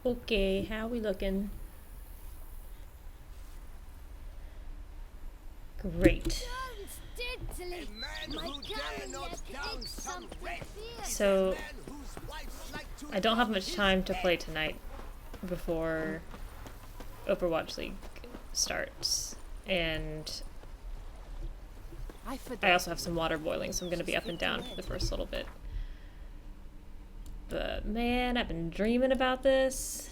Okay, how we looking? Great. So, I don't have much time to play tonight before Overwatch League starts. And I also have some water boiling, so I'm going to be up and down for the first little bit. But man, I've been dreaming about this.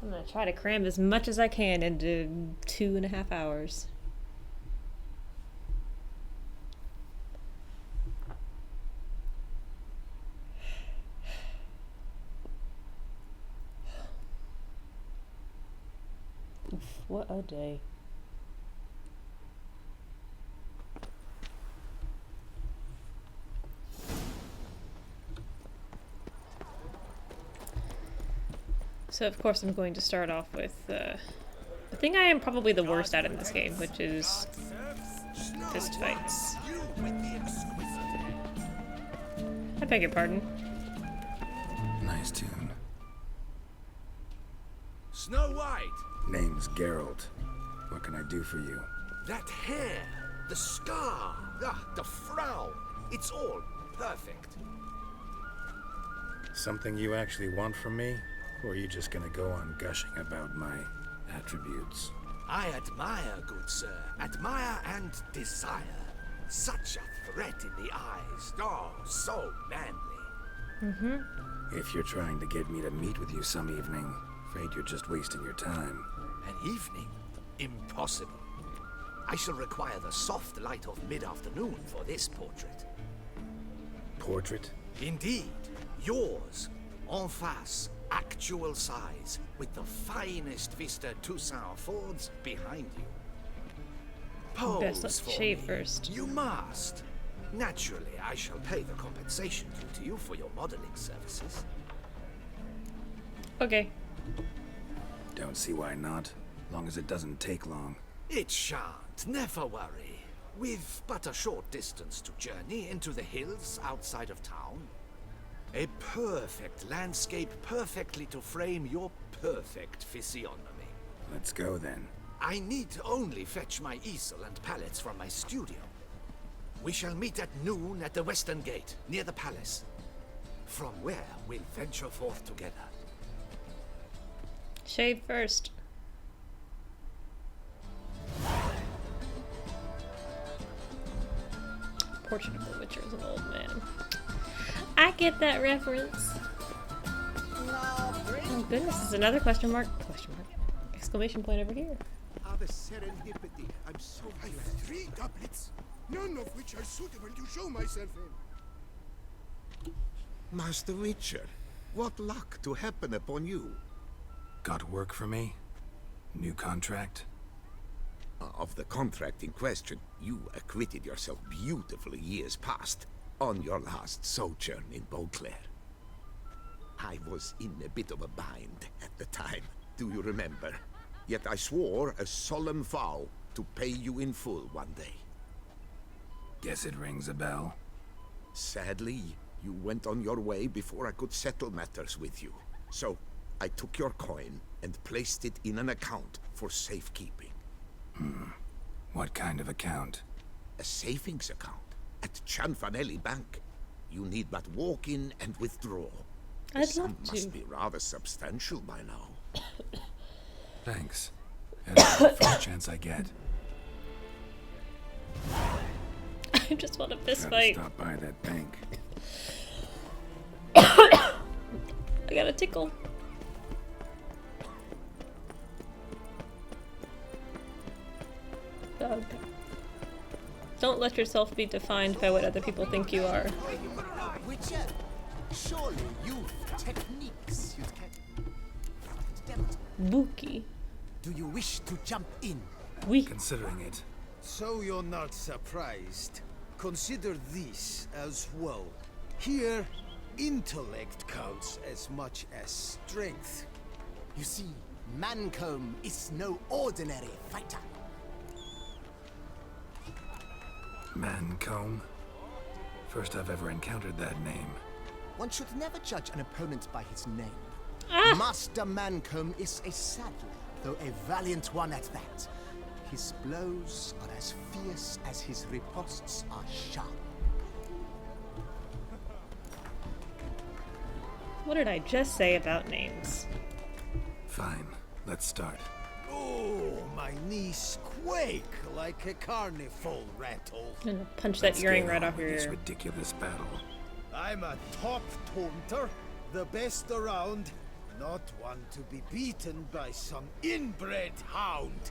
I'm gonna try to cram as much as I can into 2.5 hours. Oof, what a day. So of course I'm going to start off with the thing I am probably the worst at in this game, which is fist fights. I beg your pardon. Nice tune. Snow White! Name's Geralt. What can I do for you? That hair, the scar, the frown, it's all perfect. Something you actually want from me? Or are you just gonna go on gushing about my attributes? I admire, good sir. Admire and desire. Such a threat in the eyes. Oh, so manly. If you're trying to get me to meet with you some evening, afraid you're just wasting your time. An evening? Impossible. I shall require the soft light of mid-afternoon for this portrait. Portrait? Indeed. Yours. En face. Actual size, with the finest Vista Toussaint Fords behind you. Pose Best let's for shave me. first. You must. Naturally, I shall pay the compensation due to you for your modeling services. Okay. Don't see why not. Long as it doesn't take long. It shan't, never worry. With but a short distance to journey into the hills outside of town. A perfect landscape perfectly to frame your perfect physiognomy. Let's go then. I need only fetch my easel and palettes from my studio. We shall meet at noon at the western gate, near the palace. From where we'll venture forth together. Shave first. Portrait of the Witcher is an old man. I get that reference. Oh goodness, this is another question mark. Question mark. Exclamation point over here. The serendipity. I'm so glad. I have 3 doublets, none of which are suitable to show myself in. Master Witcher, what luck to happen upon you. Got work for me? New contract? Of the contract in question, you acquitted yourself beautifully years past on your last sojourn in Beauclair. I was in a bit of a bind at the time, do you remember? Yet I swore a solemn vow to pay you in full one day. Guess it rings a bell. Sadly, you went on your way before I could settle matters with you. So, I took your coin and placed it in an account for safekeeping. What kind of account? A savings account at Cianfanelli Bank. You need but walk in and withdraw. The I'd sum love to. must be rather substantial by now. Thanks. That's the first chance I get. I just want a fist Gotta fight. stop by that bank. I got a tickle. Dog. Don't let yourself be defined by what other people think you are. Witcher, surely you've techniques you can. Buki. Do you wish to jump in? We. Considering it. So you're not surprised. Consider this as well. Here, intellect counts as much as strength. You see, Mancomb is no ordinary fighter. Mancomb? First I've ever encountered that name. One should never judge an opponent by his name. Ah! Master Mancomb is a sad lad, though a valiant one at that. His blows are as fierce as his riposts are sharp. What did I just say about names? Fine, let's start. Oh, my knees quake like a carnival rattle. I'm gonna punch that earring right off your This ear. ridiculous battle. I'm a top taunter, the best around, not one to be beaten by some inbred hound.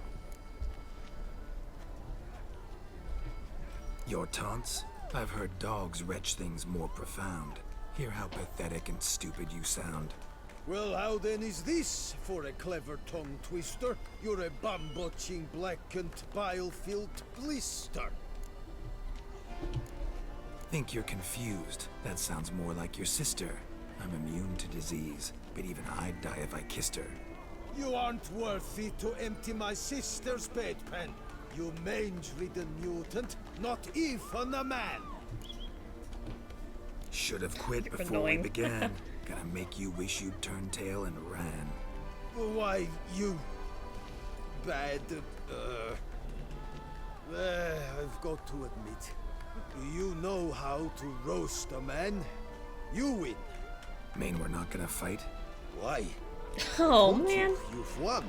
Your taunts? I've heard dogs retch things more profound. Hear how pathetic and stupid you sound. Well, how then is this for a clever tongue twister? You're a bum-botching, blackened, bile-filled blister. Think you're confused. That sounds more like your sister. I'm immune to disease, but even I'd die if I kissed her. You aren't worthy to empty my sister's bedpan. You mange-ridden mutant, not even a man. Should have quit You're before annoying. we began. Gonna make you wish you'd turned tail and ran. Why, you bad, I've got to admit, you know how to roast a man. You win. Mean we're not gonna fight? Why? Oh Told you, man, you've won.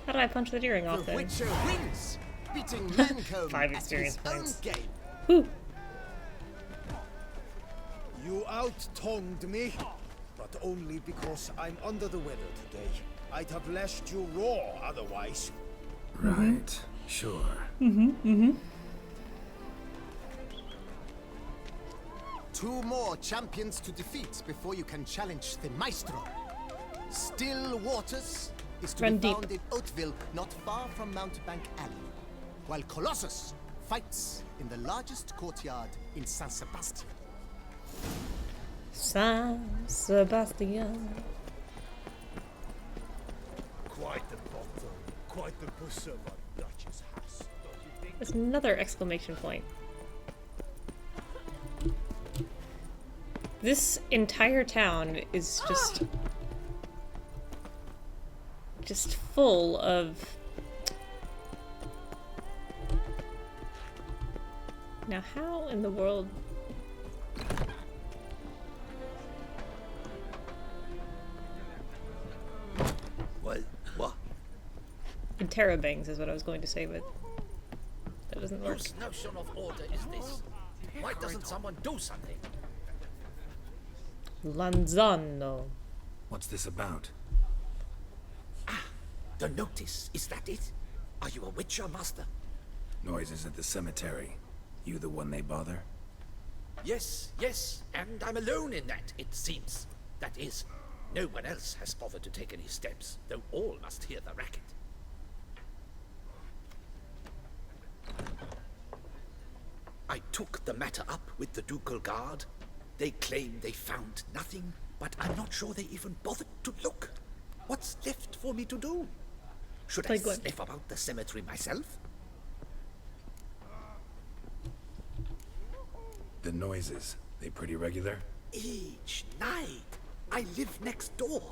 how did I punch that earring off The then? Witcher wins, beating Mancomb 5 at experience his own points. game. Whew. You out-tongued me, but only because I'm under the weather today. I'd have lashed you raw otherwise. Right. Sure. Two more champions to defeat before you can challenge the Maestro. Still Waters is to Run be deep. found in Oatville, not far from Mountebank Alley, while Colossus fights in the largest courtyard in San Sebastian. San Sebastian. Quite the bottle, quite the bosom of Duchess has, don't you think? There's another exclamation point. This entire town is just full of... Now how in the world... What? Interrobangs is what I was going to say, but that doesn't work. Whose notion of order is this? Why doesn't someone do something? Lanzano. What's this about? The notice, is that it? Are you a Witcher, Master? Noises at the cemetery. You the one they bother? Yes, and I'm alone in that, it seems. That is, no one else has bothered to take any steps, though all must hear the racket. I took the matter up with the Ducal Guard. They claim they found nothing, but I'm not sure they even bothered to look. What's left for me to do? Should I Like what? sniff about the cemetery myself? The noises, they pretty regular? Each night, I live next door.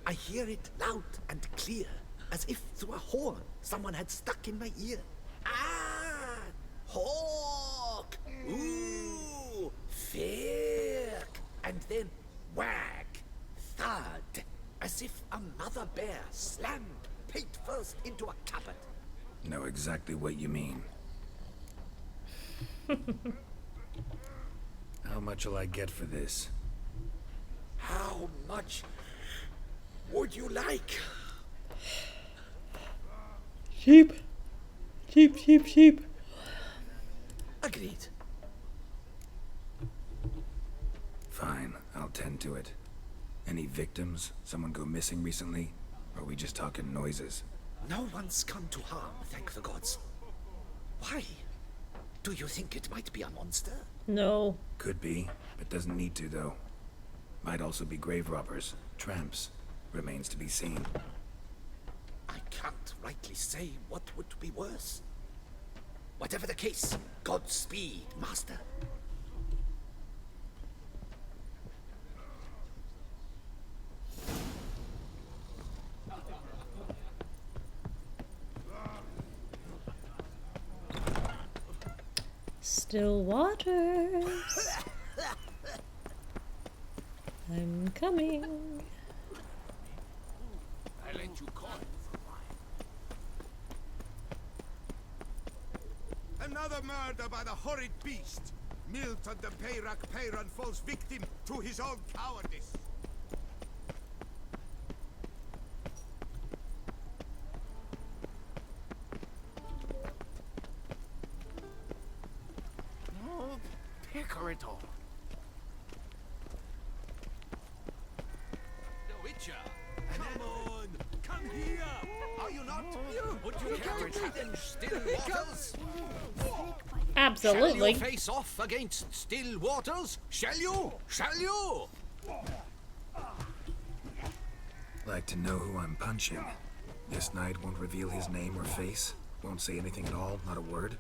I hear it loud and clear, as if through a horn someone had stuck in my ear. Ah! Hawk! Ooh! Firk! And then whack! Thud! As if a mother bear slammed pate first into a cupboard. Know exactly what you mean. How much'll I get for this? How much would you like? Sheep. Sheep. Agreed. Fine, I'll tend to it. Any victims? Someone go missing recently? Or are we just talking noises? No one's come to harm, thank the gods. Why? Do you think it might be a monster? No. Could be, but doesn't need to though. Might also be grave robbers, tramps. Remains to be seen. I can't rightly say what would be worse. Whatever the case, Godspeed, Master. Still waters. I'm coming. I let you call for a while. Another murder by the horrid beast. Milton the Peyrak Peyran falls victim to his own cowardice. No, Picarito. The Witcher. Come on, come here. Are you not? Would you care to challenge still waters? Absolutely. Shall you face off against still waters? Shall you? Shall you? Like to know who I'm punching. This knight won't reveal his name or face. Won't say anything at all, not a word.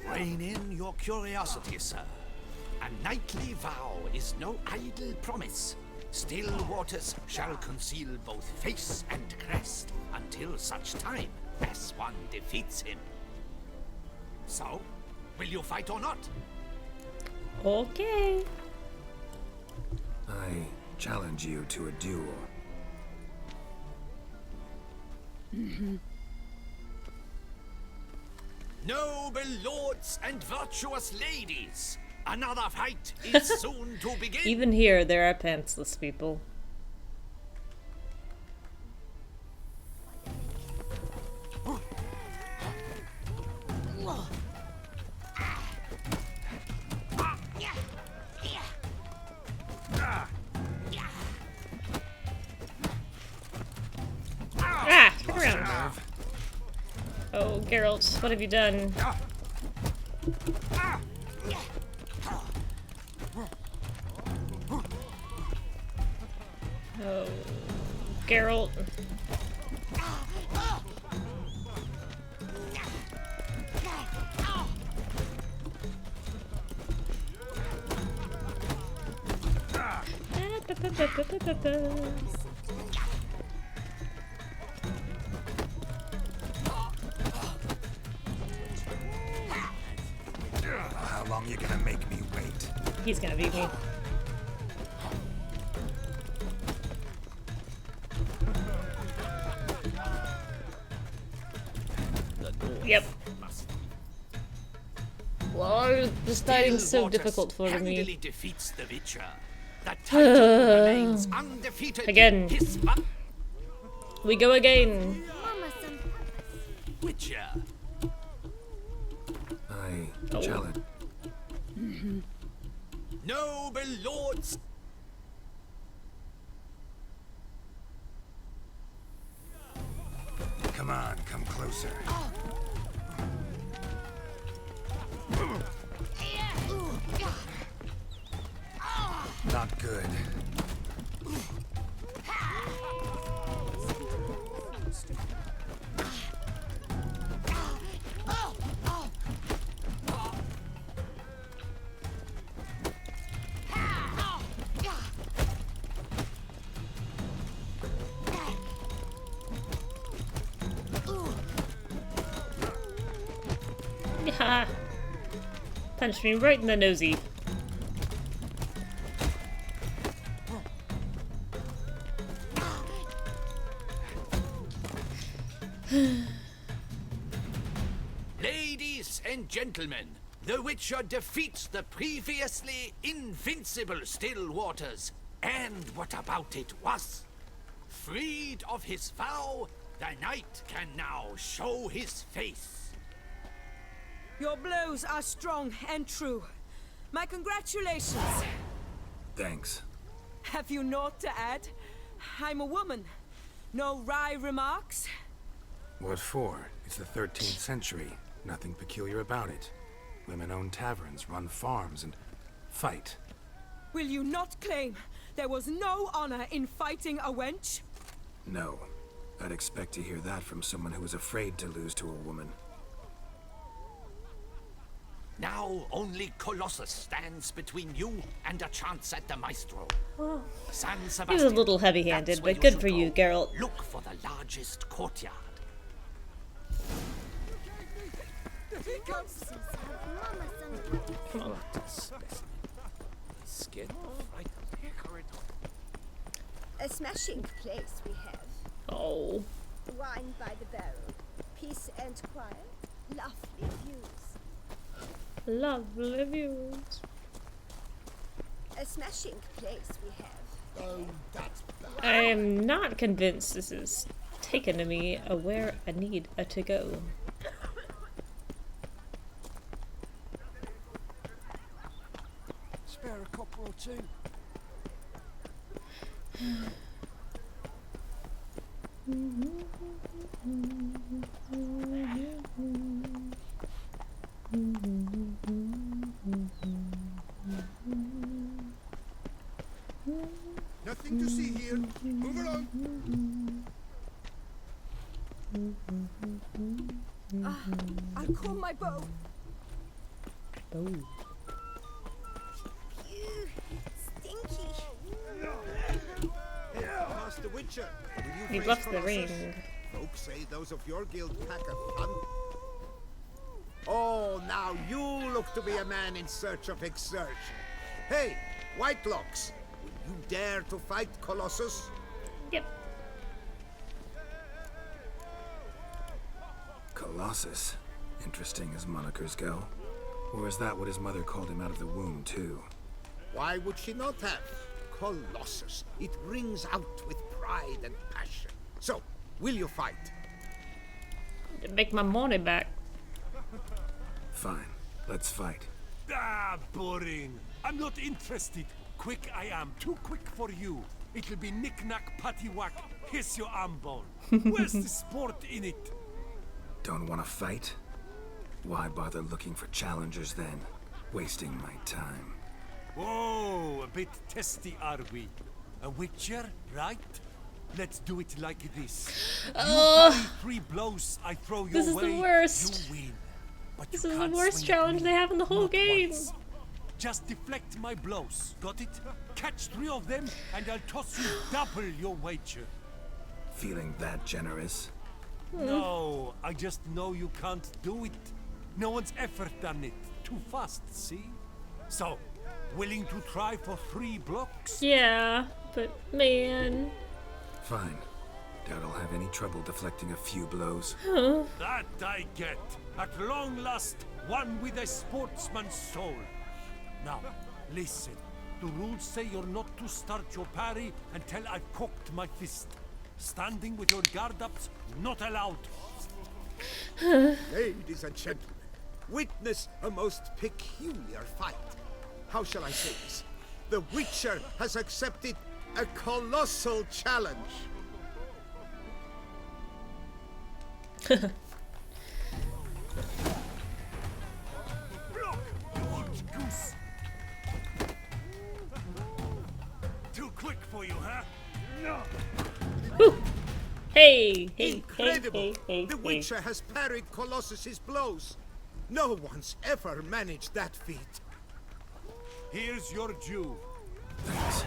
Rein in your curiosity, sir. A knightly vow is no idle promise. Still waters shall conceal both face and crest until such time as one defeats him. So, will you fight or not? Okay. I challenge you to a duel. Noble lords and virtuous ladies, another fight is soon to begin. Even here, there are pantsless people. Ah! Turn around. Oh, Geralt, what have you done? Oh, Geralt. How long you gonna make me wait? He's gonna beat me. Yep. Why is fighting so difficult for me? Defeats the Witcher. The title remains undefeated. Again. His We go again. Witcher. I challenge. Noble lords. Come on, come closer. Not good. Ha! Punched me right in the nosy. Ladies and gentlemen, the Witcher defeats the previously invincible Still Waters. And what about it was? Freed of his vow, the knight can now show his face. Your blows are strong and true. My congratulations. Thanks. Have you naught to add? I'm a woman. No wry remarks? What for? It's the 13th century. Nothing peculiar about it. Women own taverns, run farms, and fight. Will you not claim there was no honor in fighting a wench? No. I'd expect to hear that from someone who was afraid to lose to a woman. Now only Colossus stands between you and a chance at the Maestro. San He Sebastian, was a little heavy-handed, that's where but good should for you, go. Geralt. Look for the largest courtyard. Ghosts have mama some Come on. Skin. A smashing place we have. Oh. Wine by the barrel. Peace and quiet. Lovely views. Lovely views. A smashing place we have. Oh, that's bad. I am not convinced this is taken to me where I need to go. Spare a copper or two. Nothing to see here. Move along. I'll call my bow. Oh. Ew, stinky. Hey, Master Witcher, will you He face bluffs the Colossus? ring. Folks say those of your guild pack a fun. Oh, now you look to be a man in search of exertion. Hey, Whitelocks, will you dare to fight Colossus? Yep. Colossus. Interesting as monikers go. Or is that what his mother called him out of the womb, too? Why would she not have? Colossus. It rings out with pride and passion. So, will you fight? Make my money back. Fine. Let's fight. Ah, boring. I'm not interested. Quick I am. Too quick for you. It'll be knick-knack, patty-whack. Here's your arm bone. Where's the sport in it? Don't want to fight? Why bother looking for challengers then? Wasting my time. Whoa, a bit testy are we? A witcher, right? Let's do it like this. You parry 3 blows, I throw your This is the way, worst. you win. But This you is the can't worst swing at challenge me. they have in the whole Not game. once. Just deflect my blows, got it? Catch 3 of them, and I'll toss you double your wager. Feeling that generous? No, I just know you can't do it. No one's ever done it. Too fast, see? So, willing to try for 3 blocks? Yeah, but man. Fine. Doubt I'll have any trouble deflecting a few blows. That I get. At long last, one with a sportsman's soul. Now, listen. The rules say you're not to start your parry until I've cocked my fist. Standing with your guard ups, not allowed. Ladies and gentlemen, witness a most peculiar fight. How shall I say this? The Witcher has accepted a colossal challenge. Block, you old goose. Too quick for you, huh? No. Whew. Hey, hey, Incredible! hey, hey, The hey. Witcher has parried Colossus's blows. No one's ever managed that feat. Here's your due. Thanks.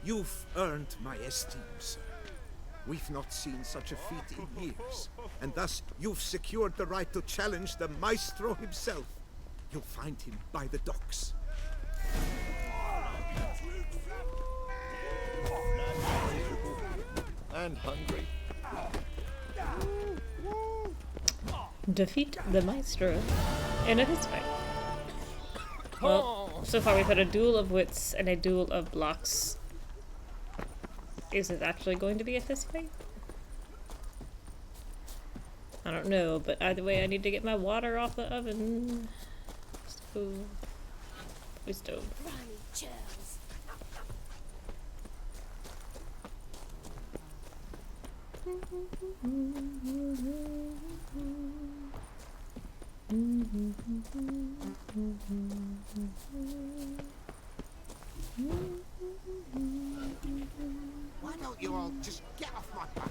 You've earned my esteem, sir. We've not seen such a feat in years, and thus you've secured the right to challenge the maestro himself. You'll find him by the docks. And hungry. Defeat the Maestro in a fist fight. Well, so far we've had a duel of wits and a duel of blocks. Is it actually going to be a fist fight? I don't know, but either way I need to get my water off the oven. Stove. We stove. Ronnie Charles. Why don't you all just get off my back?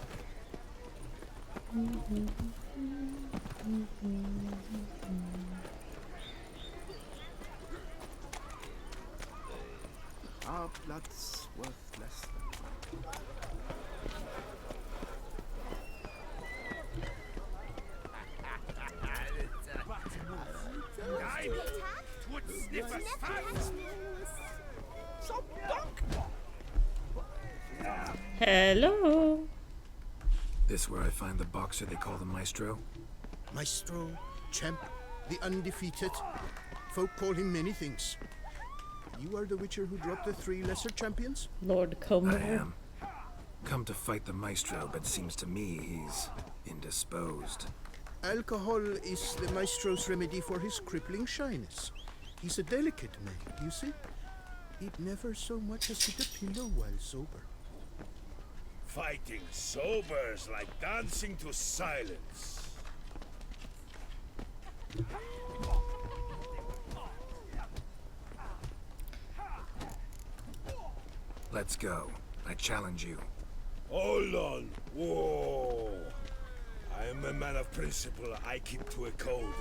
Our blood's worth less than mine. good sniffers, fans! So bunk! Hello. This where I find the boxer they call the Maestro? Maestro, champ, the undefeated. Folk call him many things. You are the Witcher who dropped the 3 lesser champions? Lord Como. I am. Come to fight the Maestro, but seems to me he's indisposed. Alcohol is the Maestro's remedy for his crippling shyness. He's a delicate man, you see? He'd never so much as hit a pillow while sober. Fighting sober's like dancing to silence. Let's go. I challenge you. Hold on. Whoa. I am a man of principle. I keep to a code.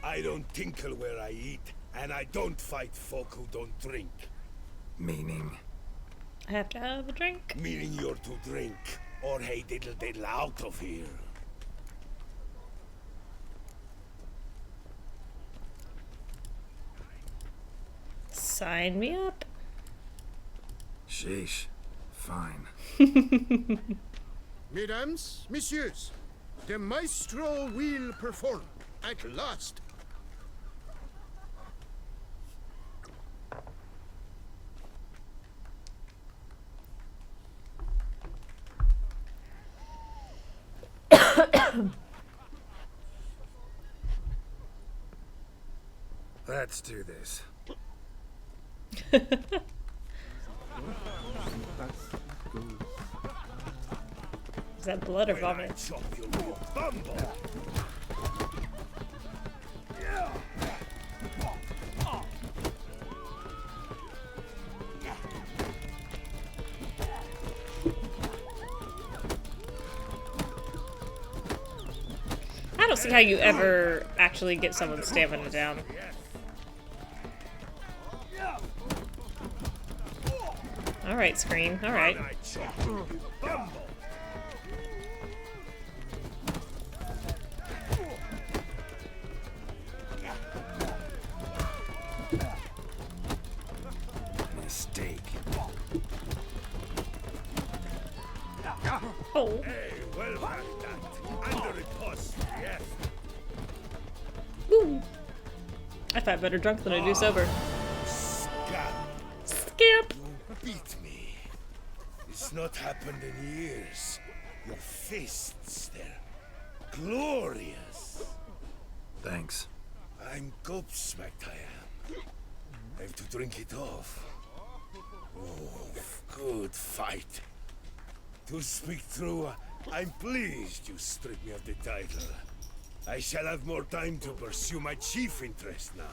I don't tinkle where I eat, and I don't fight folk who don't drink. Meaning? I have to have a drink. Meaning you're to drink, or hey diddle diddle out of here. Sign me up. Sheesh. Fine. Mesdames, messieurs, the Maestro will perform at last. Let's do this. Is that blood or When I vomit? chop you, you bumble. I don't see how you ever actually get someone's stamina down. Alright, screen. Alright. When I chop you, you bumble. Mistake. Oh. Hey, well had that. Under riposte, yes. Ooh. I fight better drunk than I do sober. Scab. Skip. You beat me. It's not happened in years. Your fists, they're glorious. Thanks. I'm gobsmacked, I am. I have to drink it off. Oh, good fight. To speak true, I'm pleased you stripped me of the title. I shall have more time to pursue my chief interest now.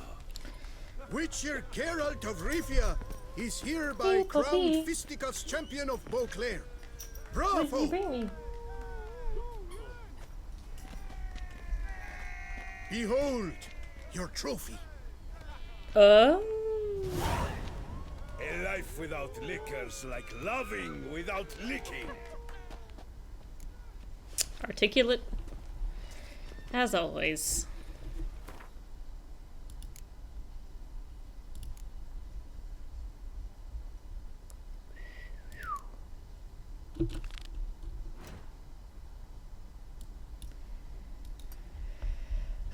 Witcher Geralt of Rivia is hereby Hey, crowned Poppy. Fisticuffs champion of Beauclair. What did you Bravo! bring me? Behold your trophy. Oh. A life without liquor's like loving without licking. Articulate. As always.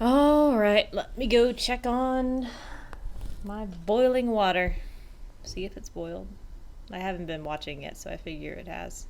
Alright, let me go check on my boiling water. See if it's boiled. I haven't been watching yet, so I figure it has.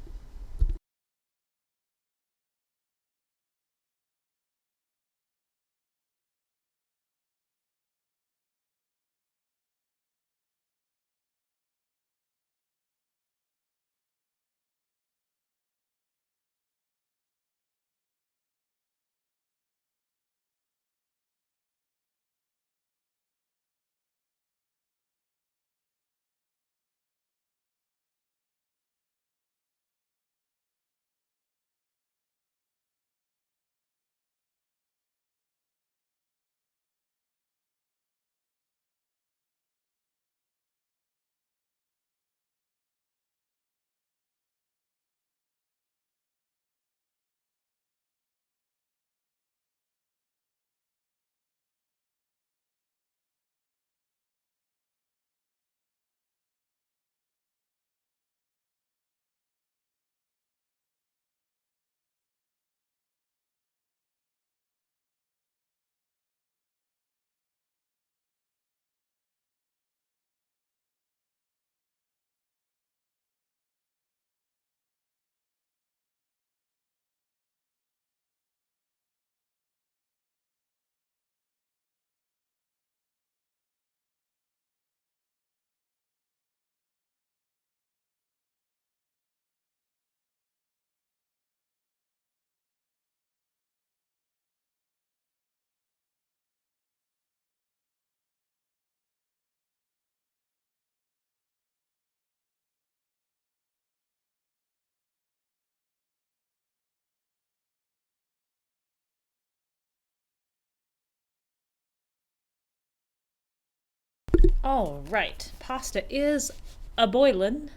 All right, pasta is a boilin'.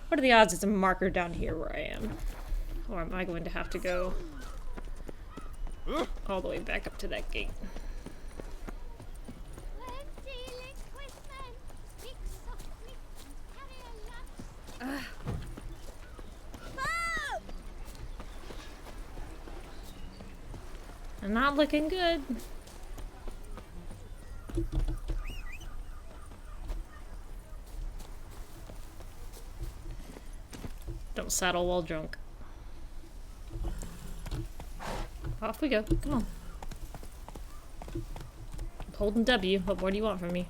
What are the odds it's a marker down here where I am? Or am I going to have to go all the way back up to that gate? I'm not looking good. Don't saddle while drunk. Off we go. Come on. I'm holding W. What more do you want from me?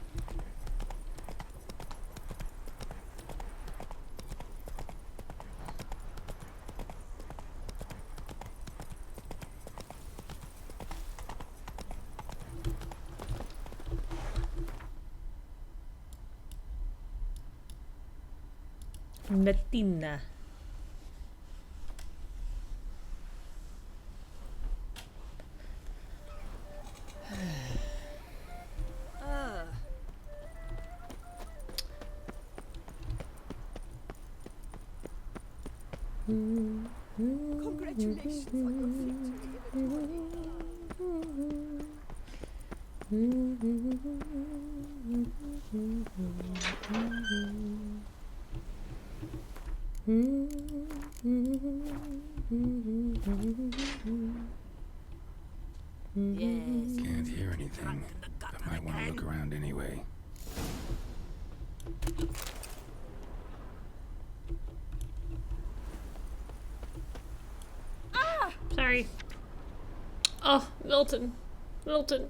Mettina. Congratulations on your victory, Yes. Can't hear anything, but might want to look around anyway. Sorry. Oh, Milton. Milton.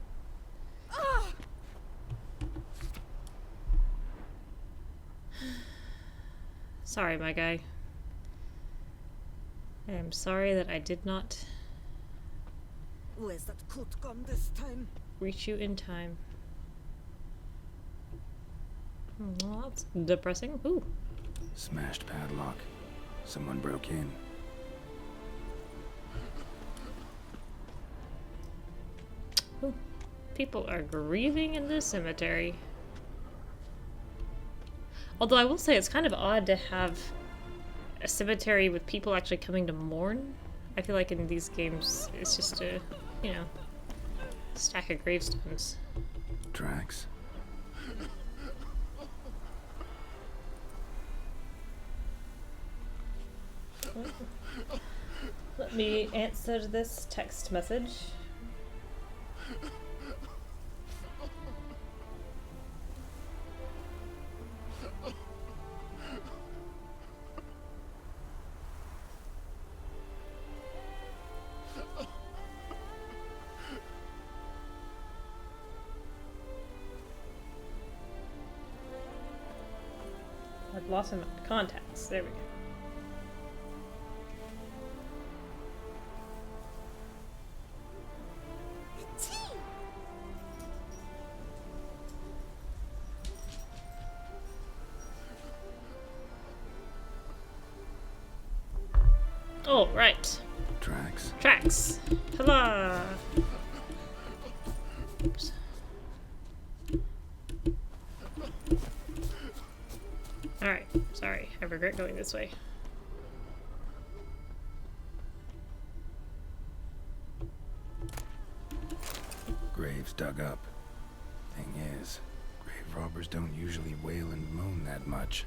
Sorry, my guy. I am sorry that I did not Where's that coat gone this time? reach you in time. Well, that's depressing. Ooh. Smashed padlock. Someone broke in. Ooh. People are grieving in this cemetery. Although I will say it's kind of odd to have a cemetery with people actually coming to mourn. I feel like in these games it's just a, you know, stack of gravestones. Tracks. Let me answer this text message. I've lost some contacts. There we go. Oh, right. Tracks. Tracks. Hurrah! Oops. Alright, sorry. I regret going this way. Graves dug up. Thing is, grave robbers don't usually wail and moan that much.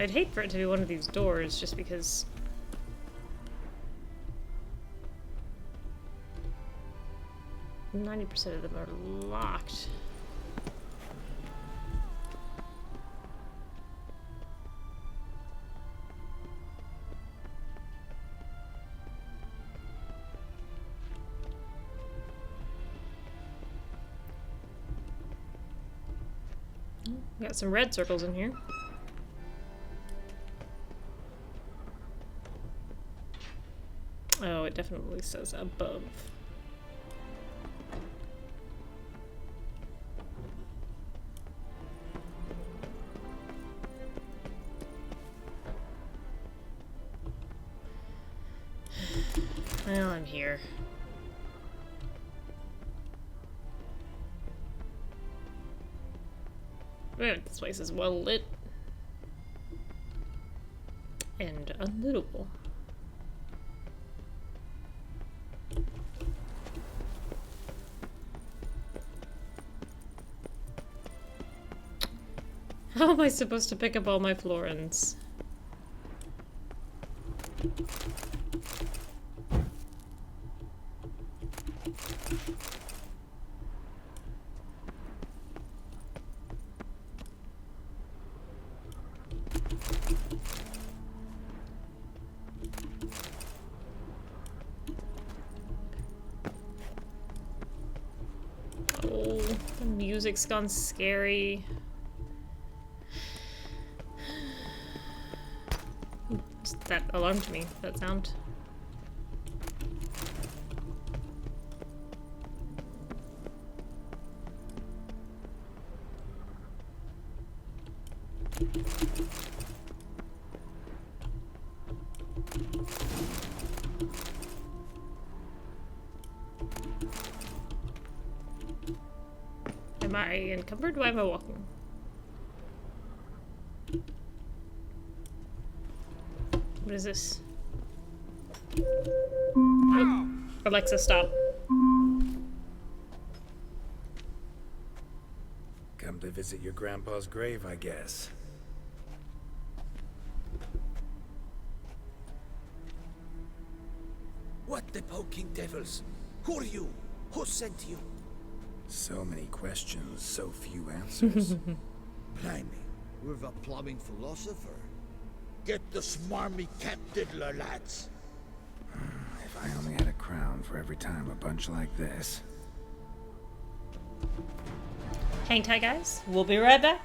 I'd hate for it to be one of these doors, just because... 90% of them are locked. Got some red circles in here. Oh, it definitely says above. Well, I'm here. Man, this place is well lit. And unlittable. How am I supposed to pick up all my florins? Oh, the music's gone scary. That alarmed me, that sound. Am I encumbered? Why am I walking? What is this? Oh. Alexa, stop. Come to visit your grandpa's grave, I guess. What the poking devils? Who are you? Who sent you? So many questions, so few answers. Blimey, we're the plumbing philosopher. Get the smarmy cat diddler, lads. If I only had a crown for every time a bunch like this. Hang tight, guys. We'll be right back.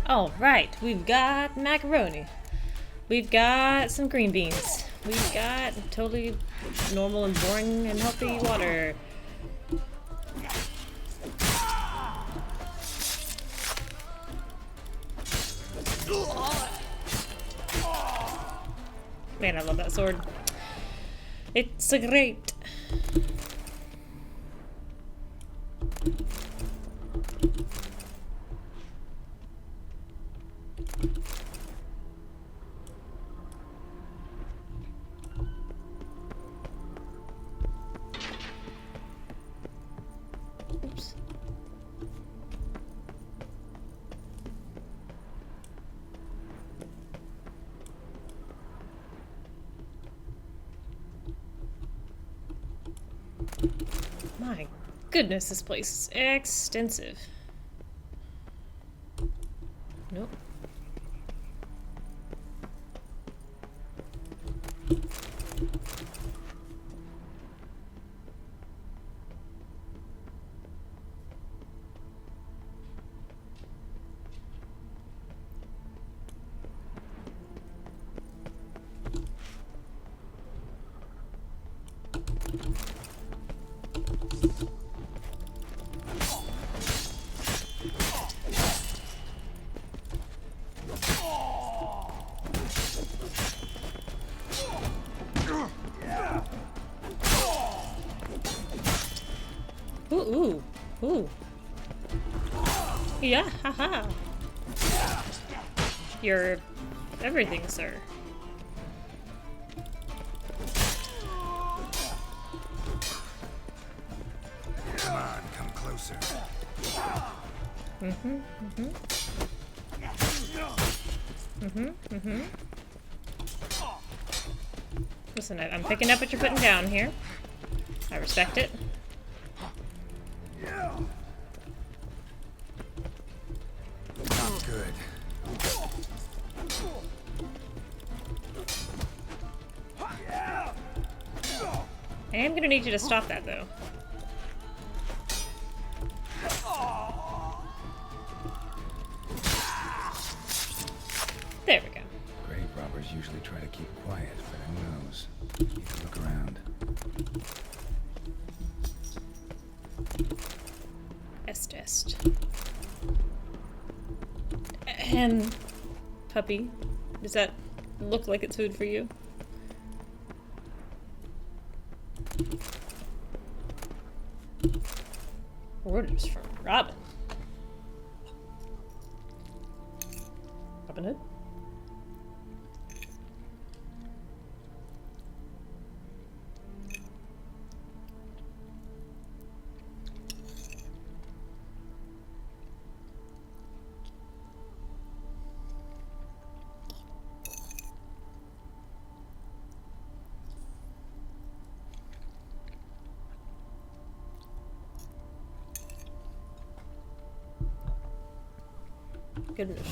Alright, we've got macaroni. We've got some green beans. We've got totally normal and boring and healthy water. Man, I love that sword. It's a great. Oops. My goodness, this place is extensive. Nope. Ooh, ooh, ooh. Yeah, haha. You're everything, sir. Come on, come closer. Listen, I'm picking up what you're putting down here. I respect it. Not good. I am gonna need you to stop that, though. There we go. Grave robbers usually try to keep quiet, but who knows? Need to look around. Est. And puppy, does that look like it's food for you? Orders from Robin. Robin Hood? Goodness.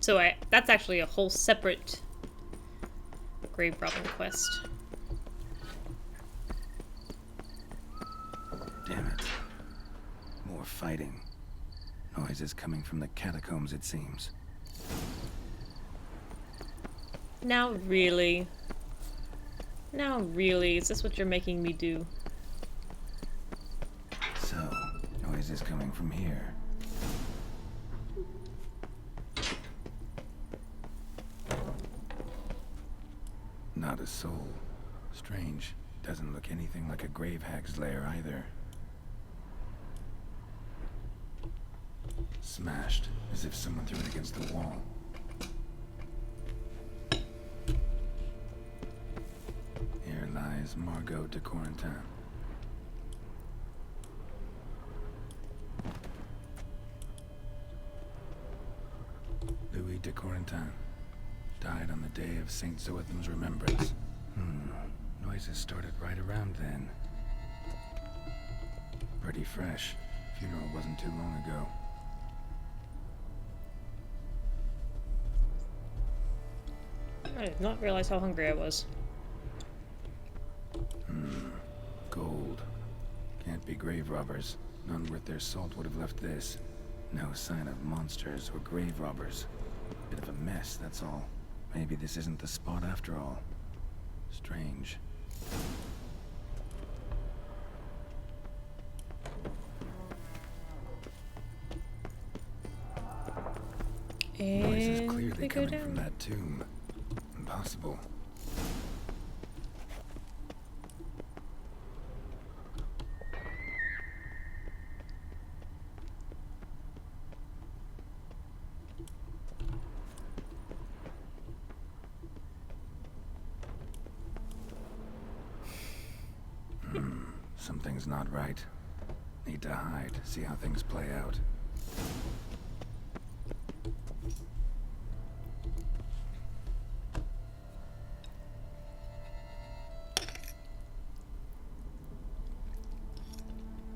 So that's actually a whole separate grave robbing quest. Damn it. More fighting. Noises coming from the catacombs, it seems. Now really? Now really? Is this what you're making me do? So, noises coming from here. Not a soul. Strange. Doesn't look anything like a grave hag's lair either. Smashed, as if someone threw it against the wall. Here lies Margot de Corentin. Louis de Corentin died on the day of Saint Zoetham's remembrance. Noises started right around then. Pretty fresh. Funeral wasn't too long ago. I did not realize how hungry I was. Gold. Can't be grave robbers. None worth their salt would have left this. No sign of monsters or grave robbers. Bit of a mess, that's all. Maybe this isn't the spot after all. Strange. Voice is And clearly we go coming from down. that tomb. Impossible. Something's not right. Need to hide, see how things play out.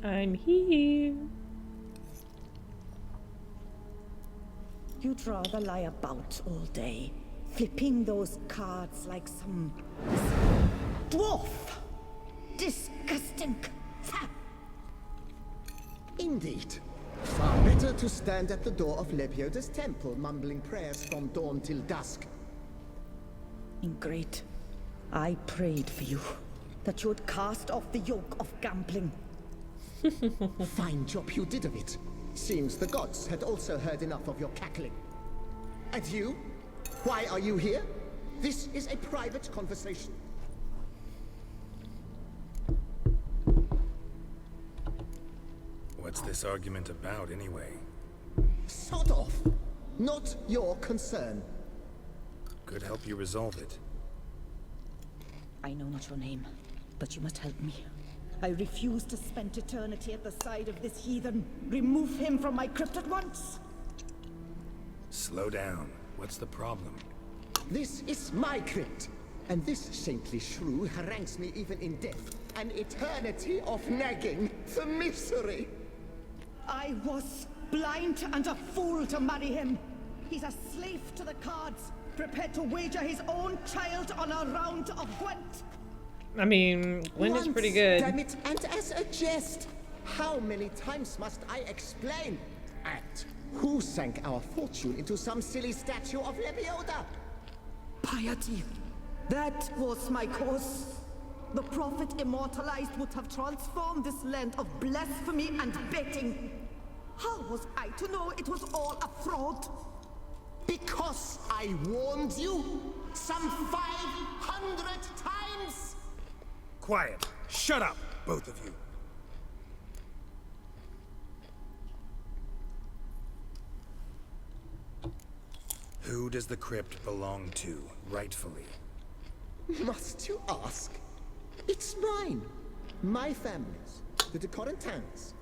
I'm here. You'd rather lie about all day, flipping those cards like some dwarf. Disgusting. Ha! Indeed. Far better to stand at the door of Lepioda's temple, mumbling prayers from dawn till dusk. Ingrid, I prayed for you, that you would cast off the yoke of gambling. Fine job you did of it. Seems the gods had also heard enough of your cackling. And you? Why are you here? This is a private conversation. What's this argument about, anyway? Sod off! Not your concern. Could help you resolve it. I know not your name, but you must help me. I refuse to spend eternity at the side of this heathen. Remove him from my crypt at once! Slow down. What's the problem? This is my crypt, and this saintly shrew harangues me even in death. An eternity of nagging, the misery! I was blind and a fool to marry him. He's a slave to the cards, prepared to wager his own child on a round of Gwent. I mean, Gwent is pretty good. Damn it, and as a jest, how many times must I explain? And who sank our fortune into some silly statue of Lepioda? Piety. That was my cause. The prophet immortalized would have transformed this land of blasphemy and betting. How was I to know it was all a fraud? Because I warned you some 500 times! Quiet! Shut up, both of you! Who does the crypt belong to, rightfully? Must you ask? It's mine. My family's. The de Corentans.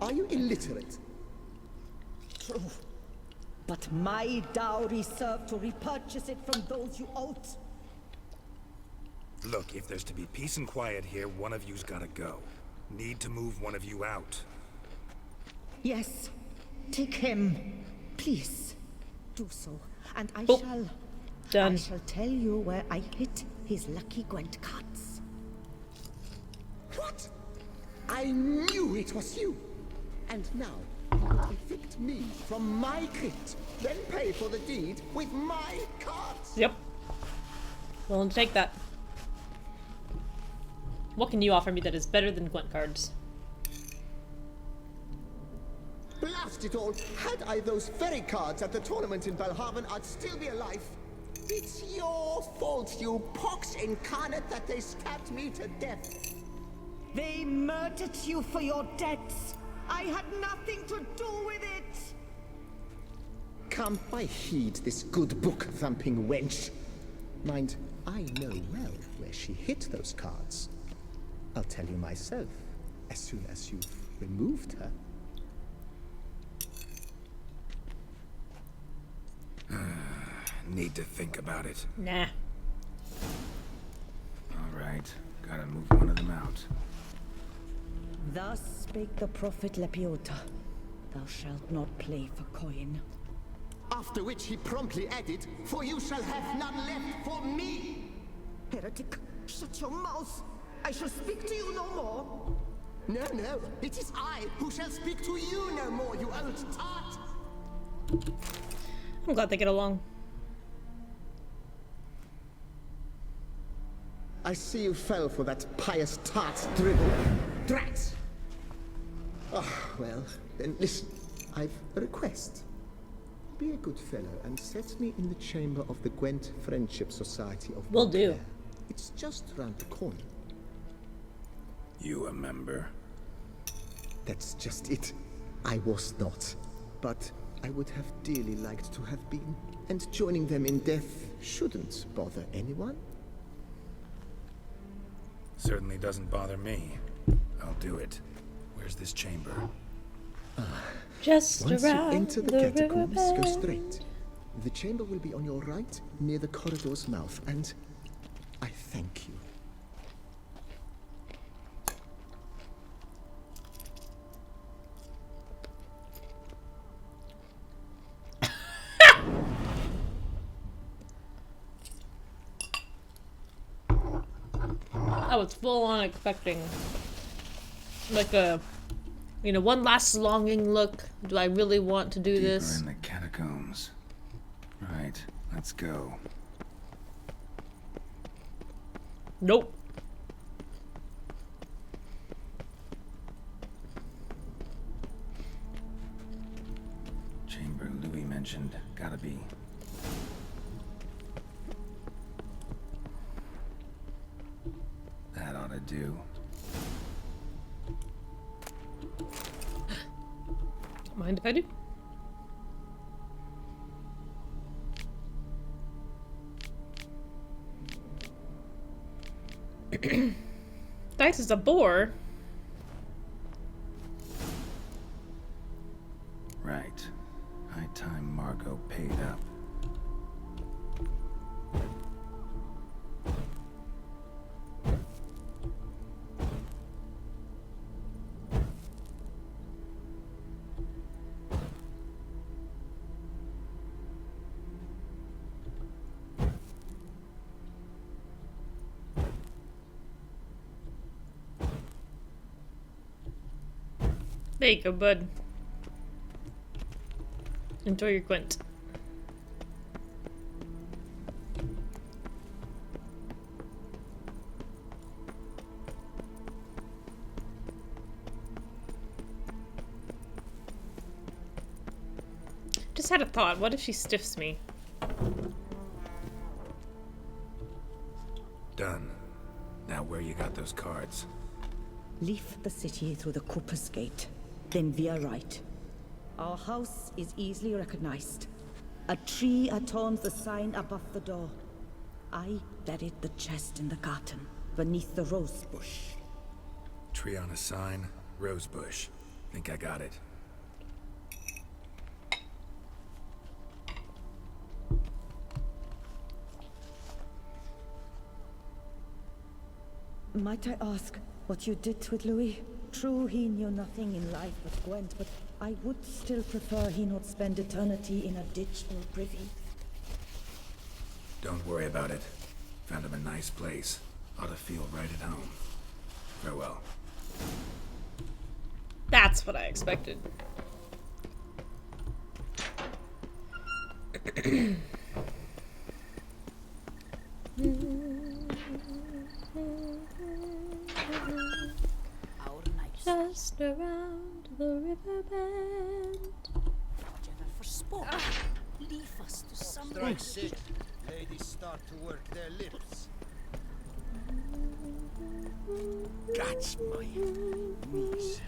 Are you illiterate? True. But my dowry served to repurchase it from those you owed. Look, if there's to be peace and quiet here, one of you's gotta go. Need to move one of you out. Yes. Take him. Please. Do so. And I Oh. shall... Done. I shall tell you where I hid his lucky Gwent cards. What? I knew it was you. And now, you will evict me from my crypt, then pay for the deed with my cards. Yep. Willing to take that. What can you offer me that is better than Gwent cards? Blast it all! Had I those very cards at the tournament in Belhaven, I'd still be alive. It's your fault, you pox incarnate, that they stabbed me to death. They murdered you for your debts. I had nothing to do with it. Come, I heed this good book-thumping wench. Mind, I know well where she hid those cards. I'll tell you myself, as soon as you've removed her. Need to think about it. Nah. Alright, gotta move one of them out. Thus spake the prophet Lepiota, thou shalt not play for coin. After which he promptly added, "For you shall have none left for me." Heretic, shut your mouth! I shall speak to you no more! No, no, it is I who shall speak to you no more, you old tart! I'm glad they get along. I see you fell for that pious tart's dribble. Drat! Oh, well, then listen. I've a request. Be a good fellow and set me in the chamber of the Gwent Friendship Society of Will do. Beauclair. It's just round the corner. You a member? That's just it. I was not. But I would have dearly liked to have been. And joining them in death shouldn't bother anyone. Certainly doesn't bother me. I'll do it. Where's this chamber? Just Once you around enter the the catacombs, go riverbed. straight. The chamber will be on your right, near the corridor's mouth, and I thank you. I was full on expecting like a, you know, one last longing look. Do I really want to do Deeper this? in the catacombs. Right, let's go. Nope. Chamber Louis mentioned. Gotta be. That ought to do. Don't mind if I do. Dice is a bore. Right. High time Margot paid up. There you go, bud. Enjoy your Gwent. Just had a thought. What if she stiffs me? Done. Now where you got those cards? Leave the city through the Cooper's Gate, then veer right. Our house is easily recognized. A tree adorns the sign above the door. I buried the chest in the garden, beneath the rose bush. Tree on a sign, rose bush. Think I got it. Might I ask what you did with Louis? True, he knew nothing in life but Gwent, but I would still prefer he not spend eternity in a ditch or privy. Don't worry about it. Found him a nice place. Ought to feel right at home. Farewell. That's what I expected. Just around the riverbend. For sport. Leave us to some. Strike six. Ladies start to work their lips. That's my niece.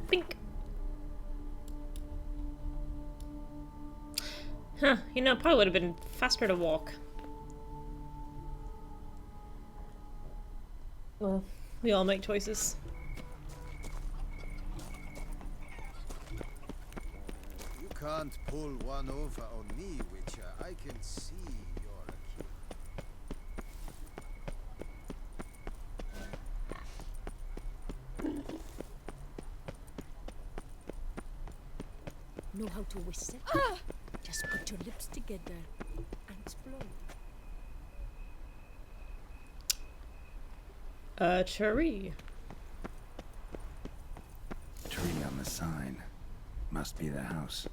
Pink. Huh, you know, it probably would have been faster to walk. Well, we all make choices. You can't pull one over on me, Witcher. I can see you're a know how to whistle? Just put your lips together and blow. Cherry. Tree on the sign. Must be the house.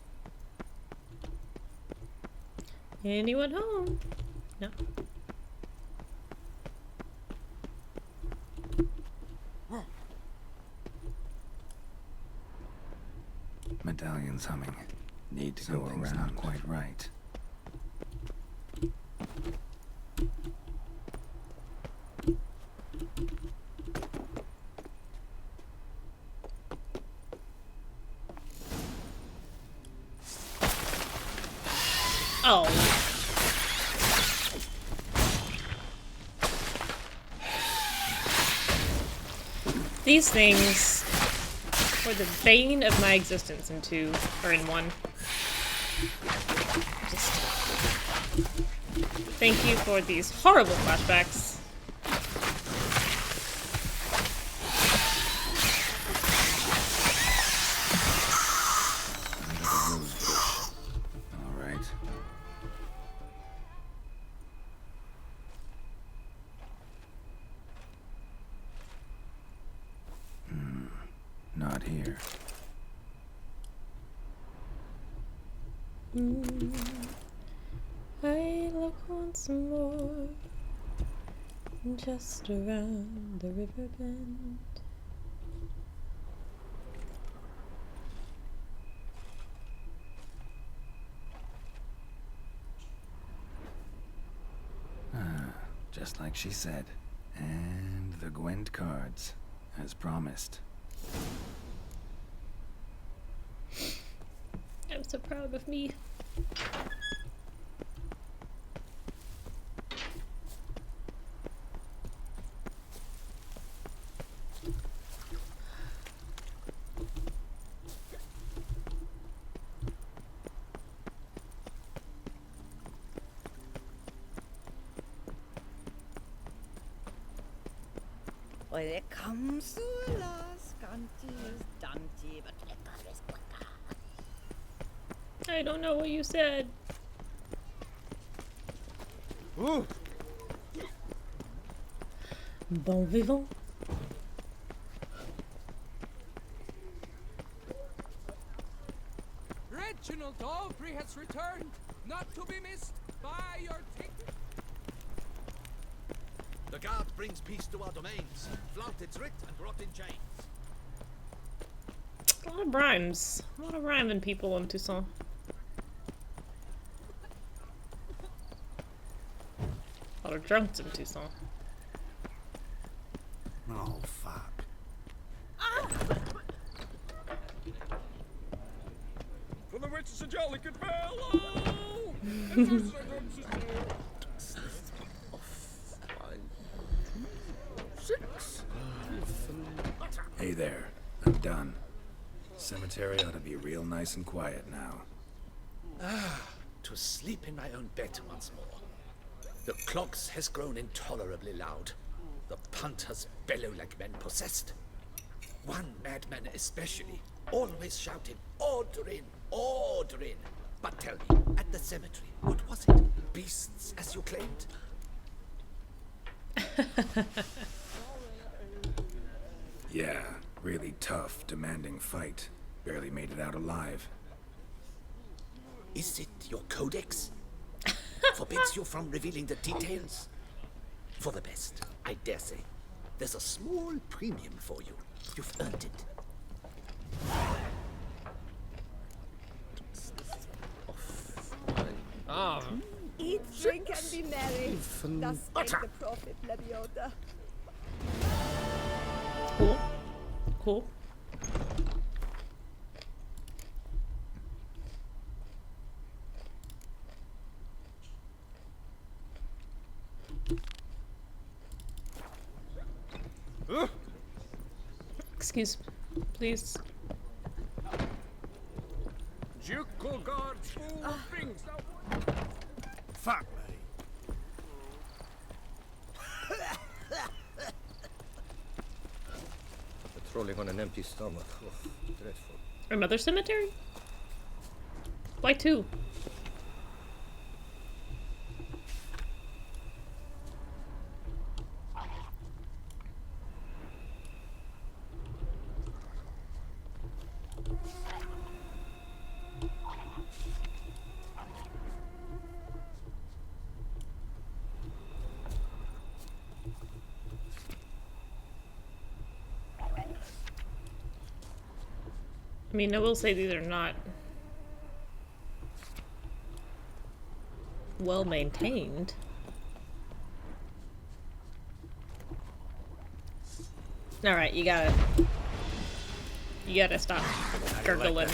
Anyone home? No. Medallion's humming. Need to go around. Not quite right. Oh. These things were the bane of my existence in 2, or in 1. Just thank you for these horrible flashbacks. All right. Not here. I look once more, just around the river bend. Just like she said. And the Gwent cards, as promised. I'm so proud of me. Oye, comes las ganties, danty, but I don't know what you said. Ooh. Bon vivant. Reginald Aubrey has returned, not to be missed by your ticket. The guard brings peace to our domains. Flout its writ and rot in chains. A lot of rhymes. A lot of rhyming people in Toussaint. A lot of drunks in Toussaint. Oh, fuck. For the witches of Jollicote Bellow! And for Sir Dunce's Hey there. I'm done. Cemetery ought to be real nice and quiet now. To sleep in my own bed once more. The clogs has grown intolerably loud. The punters bellow like men possessed. One madman especially, always shouting, "Order in! Order in!" But tell me, at the cemetery, what was it? Beasts, as you claimed? Yeah, really tough, demanding fight. Barely made it out alive. Is it your codex? Forbids you from revealing the details? For the best, I dare say. There's a small premium for you. You've earned it. Eat, drink, and be merry. Thus spake the prophet Lebioda. Cool. Cool. Excuse, please. Ducal guards full of things. Fuck me. Patrolling on an empty stomach. Oh, dreadful. Another cemetery? Why 2? I mean, I will say these are not well maintained. Alright, you gotta stop gurgling.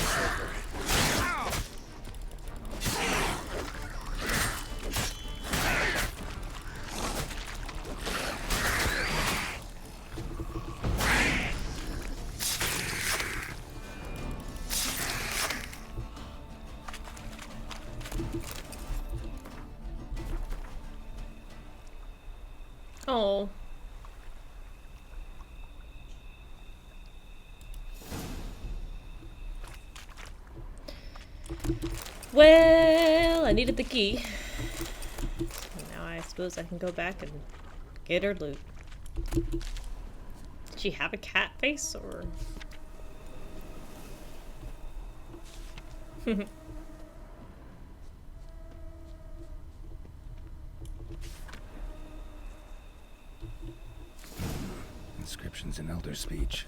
Oh. Well, I needed the key. Now I suppose I can go back and get her loot. Did she have a cat face, or...? Inscriptions in Elder speech.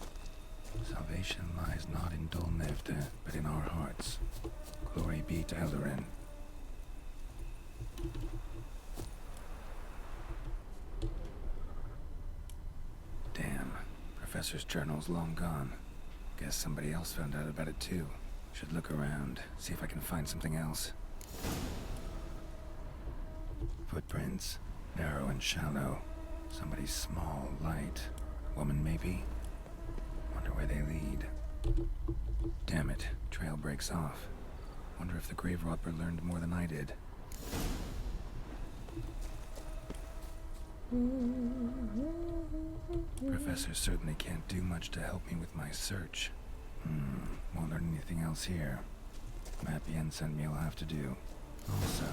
Salvation lies not in Dol Nevde, but in our hearts. Glory be to Eldarin. Damn. Professor's journal's long gone. Guess somebody else found out about it too. Should look around, see if I can find something else. Footprints. Narrow and shallow. Somebody small, light. Woman, maybe? Wonder where they lead. Damn it. Trail breaks off. Wonder if the grave robber learned more than I did. Professor certainly can't do much to help me with my search. Won't learn anything else here. Map Yen sent me will have to do. Also,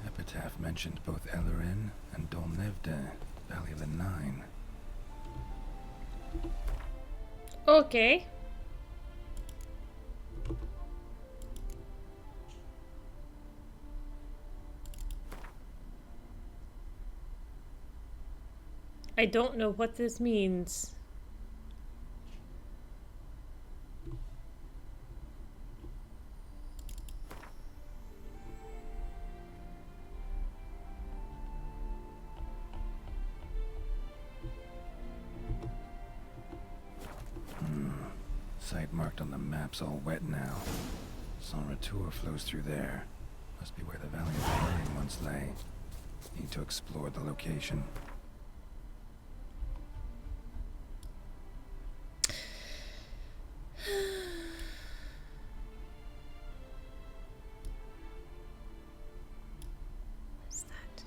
Epitaph mentioned both Eldarin and Dol Nevde, Valley of the Nine. Okay. I don't know what this means. Site marked on the map's all wet now. San Retour flows through there. Must be where the Valley of the Nine once lay. Need to explore the location. What's that?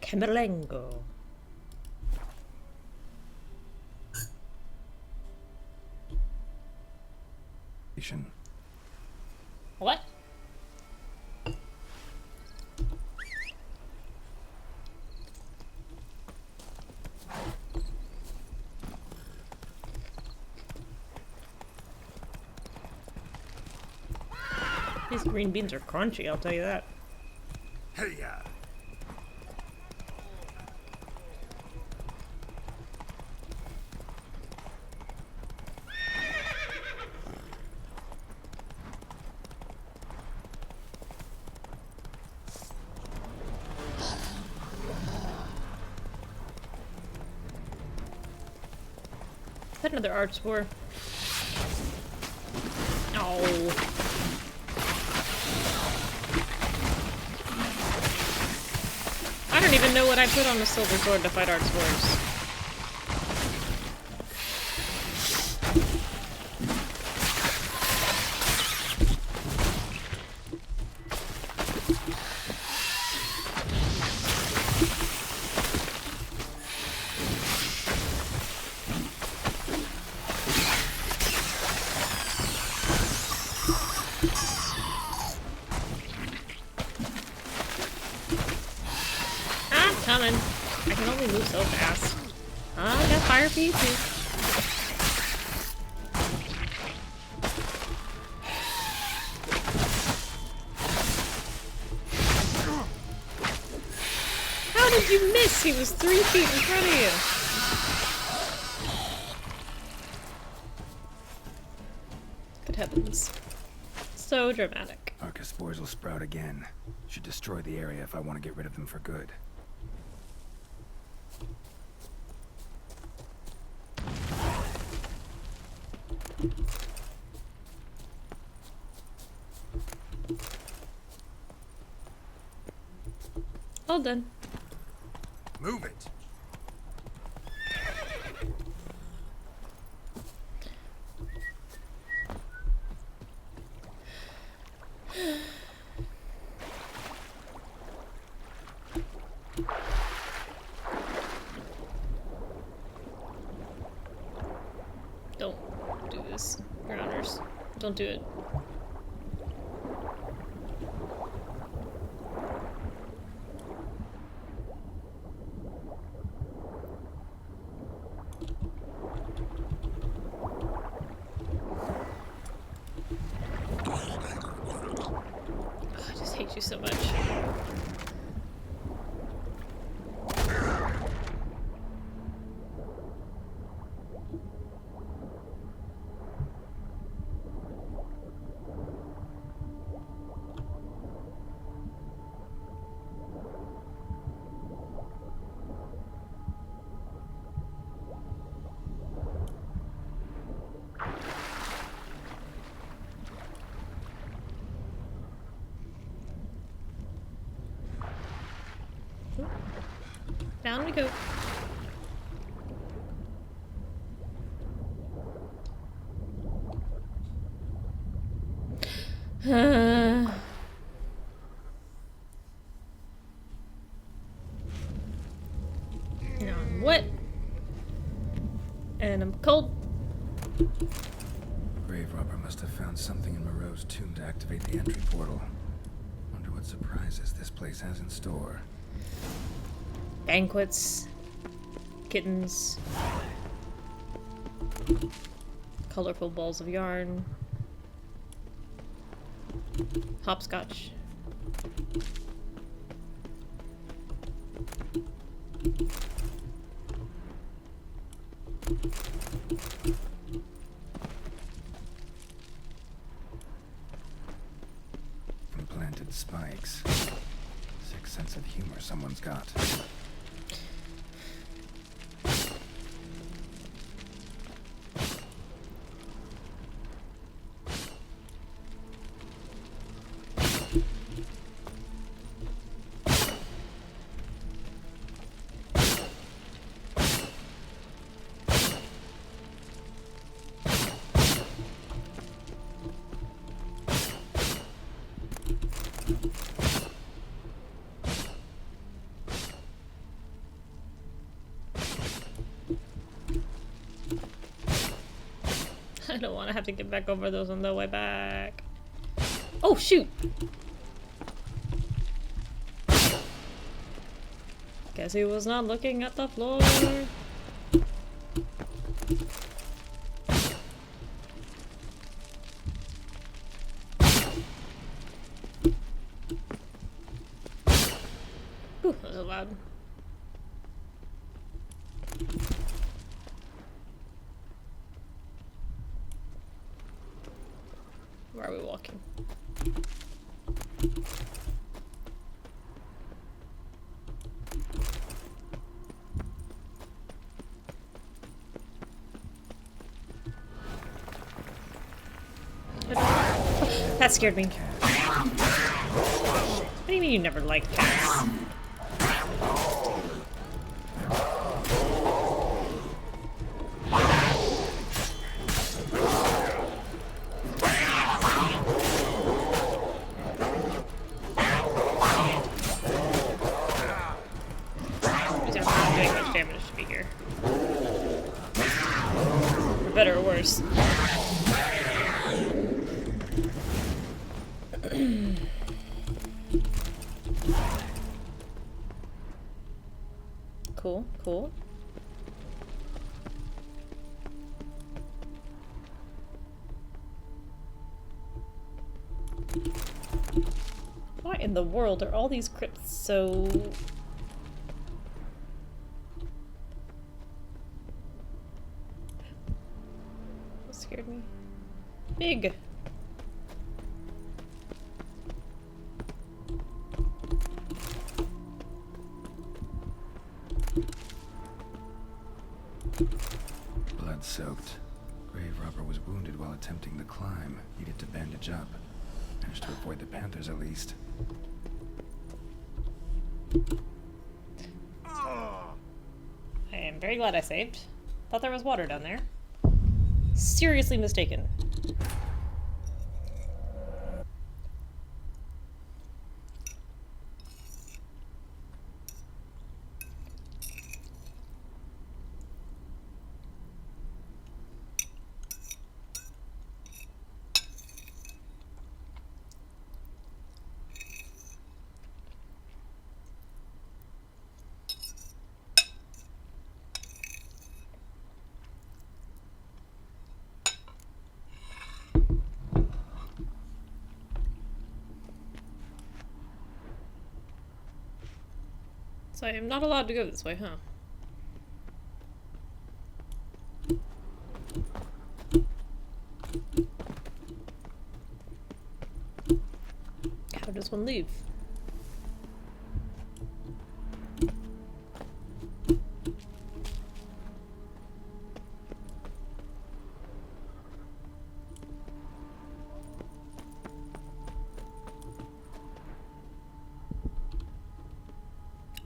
Camerlengo. What? These green beans are crunchy, I'll tell you that. Hey, Is that another arch spore? Oh. I don't even know what I put on the silver sword to fight arch spores. only move so fast. I got fire for you too. How did you miss? He was 3 feet in front of you. Good heavens. So dramatic. Arca spores will sprout again. Should destroy the area if I want to get rid of them for good. All done. Move it. Don't do this, grounders. Don't do it. I just hate you so much. Down we go. Now I'm wet. And I'm cold. Grave robber must have found something in Moreau's tomb to activate the entry portal. Wonder what surprises this place has in store. Banquets. Kittens. Colorful balls of yarn. Hopscotch. Implanted spikes. Sick sense of humor someone's got. I don't want to have to get back over those on the way back. Oh, shoot! Guess he was not looking at the floor. Ooh, that was loud. Where are we walking? That scared me. What do you mean you never liked cats? For better or worse. Cool, cool. Why in the world are all these crypts so... That scared me. Big! Blood-soaked. Grave robber was wounded while attempting the climb. Needed to bandage up. Managed to avoid the panthers at least. I am very glad I saved. Thought there was water down there. Seriously mistaken. So I am not allowed to go this way, huh? How does one leave?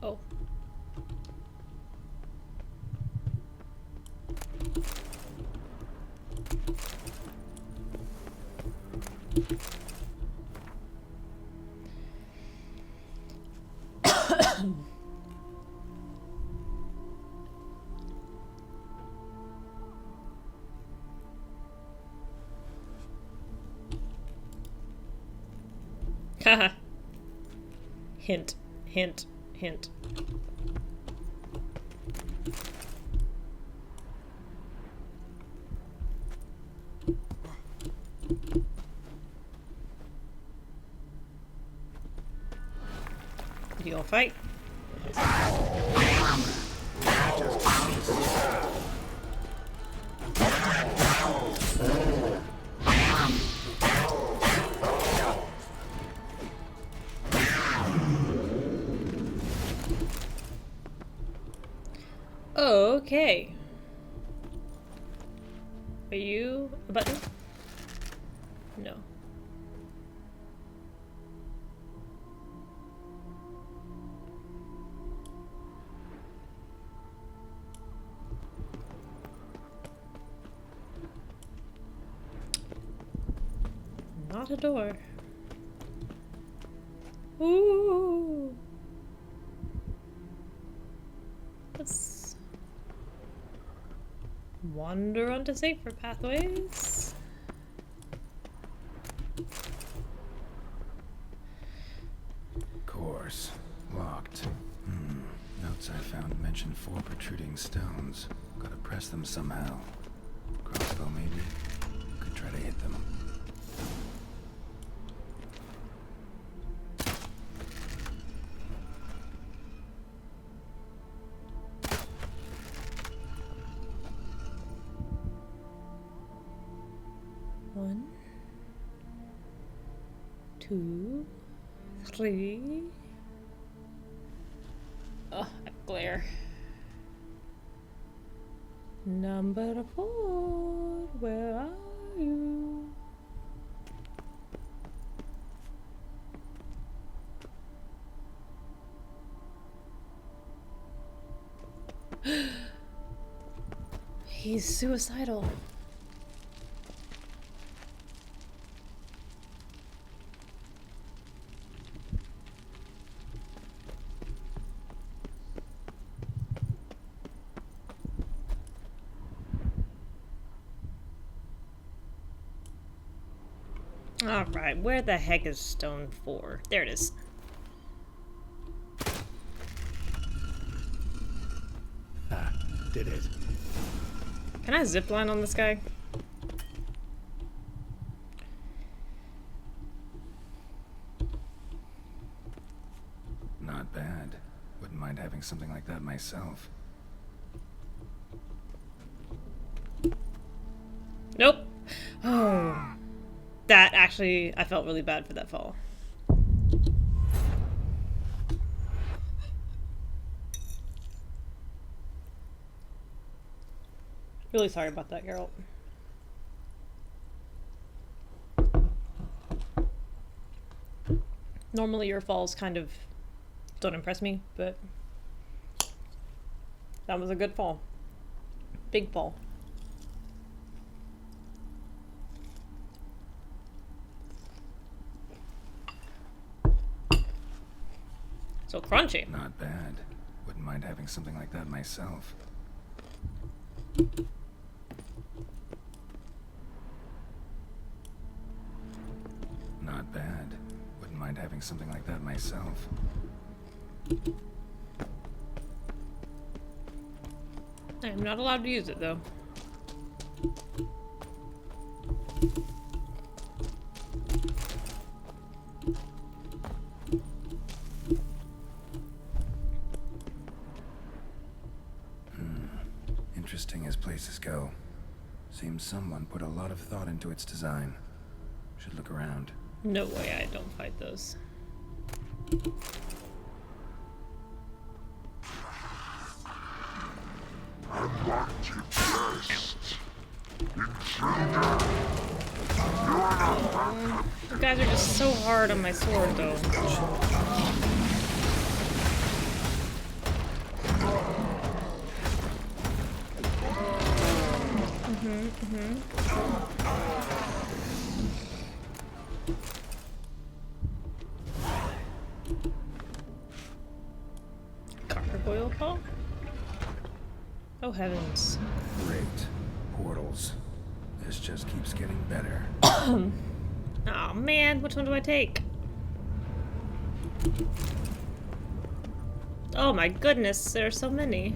Oh. Haha. Hint, hint, hint. You gonna fight? Okay. Are you a button? No. Not a door. Ooh. Let's wander onto safer pathways. Course. Locked. Notes I found mention 4 protruding stones. Gotta press them somehow. Crossbow maybe? Could try to hit them. One, 2, 3. Oh, that glare. Number 4, where are you? He's suicidal. Alright, where the heck is stone 4? There it is. Did it. Can I zipline on this guy? Not bad. Wouldn't mind having something like that myself. Nope. Oh. That actually, I felt really bad for that fall. Really sorry about that, Geralt. Normally your falls kind of don't impress me, but that was a good fall. Big fall. So crunchy. Not bad. Wouldn't mind having something like that myself. Not bad. Wouldn't mind having something like that myself. I am not allowed to use it though. Interesting as places go. Seems someone put a lot of thought into its design. Should look around. No way I don't fight those. You guys are just so hard on my sword though. Gargoyle paw? Oh heavens. Great. Portals. This just keeps getting better. Oh man, which one do I take? Oh my goodness, there are so many.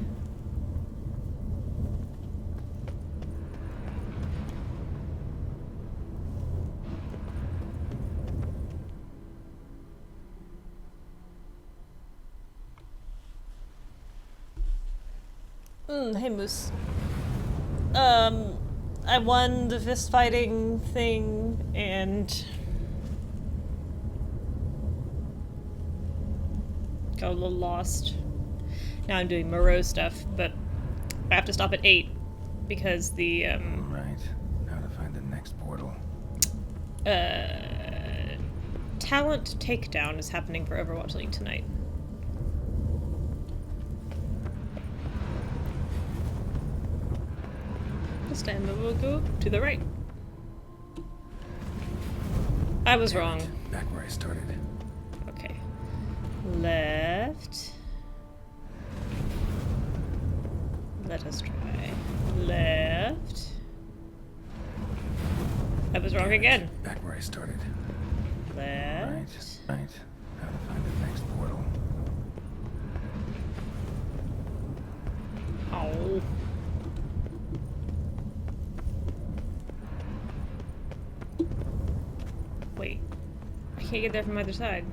Hey Moose. I won the fist fighting thing and got a little lost. Now I'm doing Moreau stuff, but I have to stop at 8 because the Right. Now to find the next portal. talent takedown is happening for Overwatch League tonight. This time we will go to the right. I was wrong. Back where I started. Okay. Left. Let us try. Left. I was wrong again. Back where I started. Left. Right. Now to find the next portal. Oh. Wait. I can't get there from either side.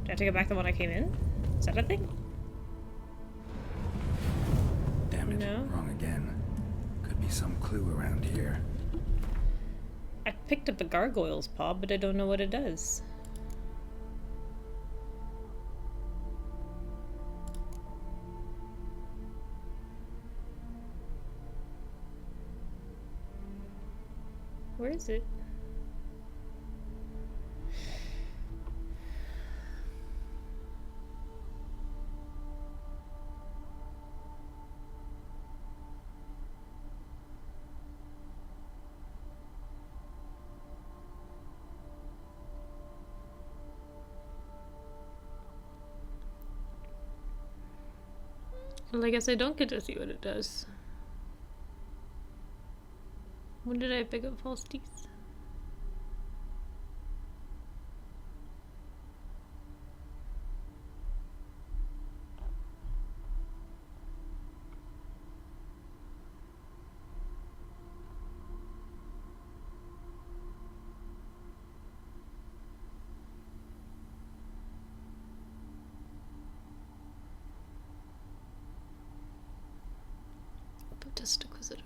Do I have to go back the one I came in? Is that a thing? Damn it. No. Wrong again. Could be some clue around here. I picked up the gargoyle's paw, but I don't know what it does. Where is it? Well, I guess I don't get to see what it does. When did I pick up false teeth? Cultist Inquisitor.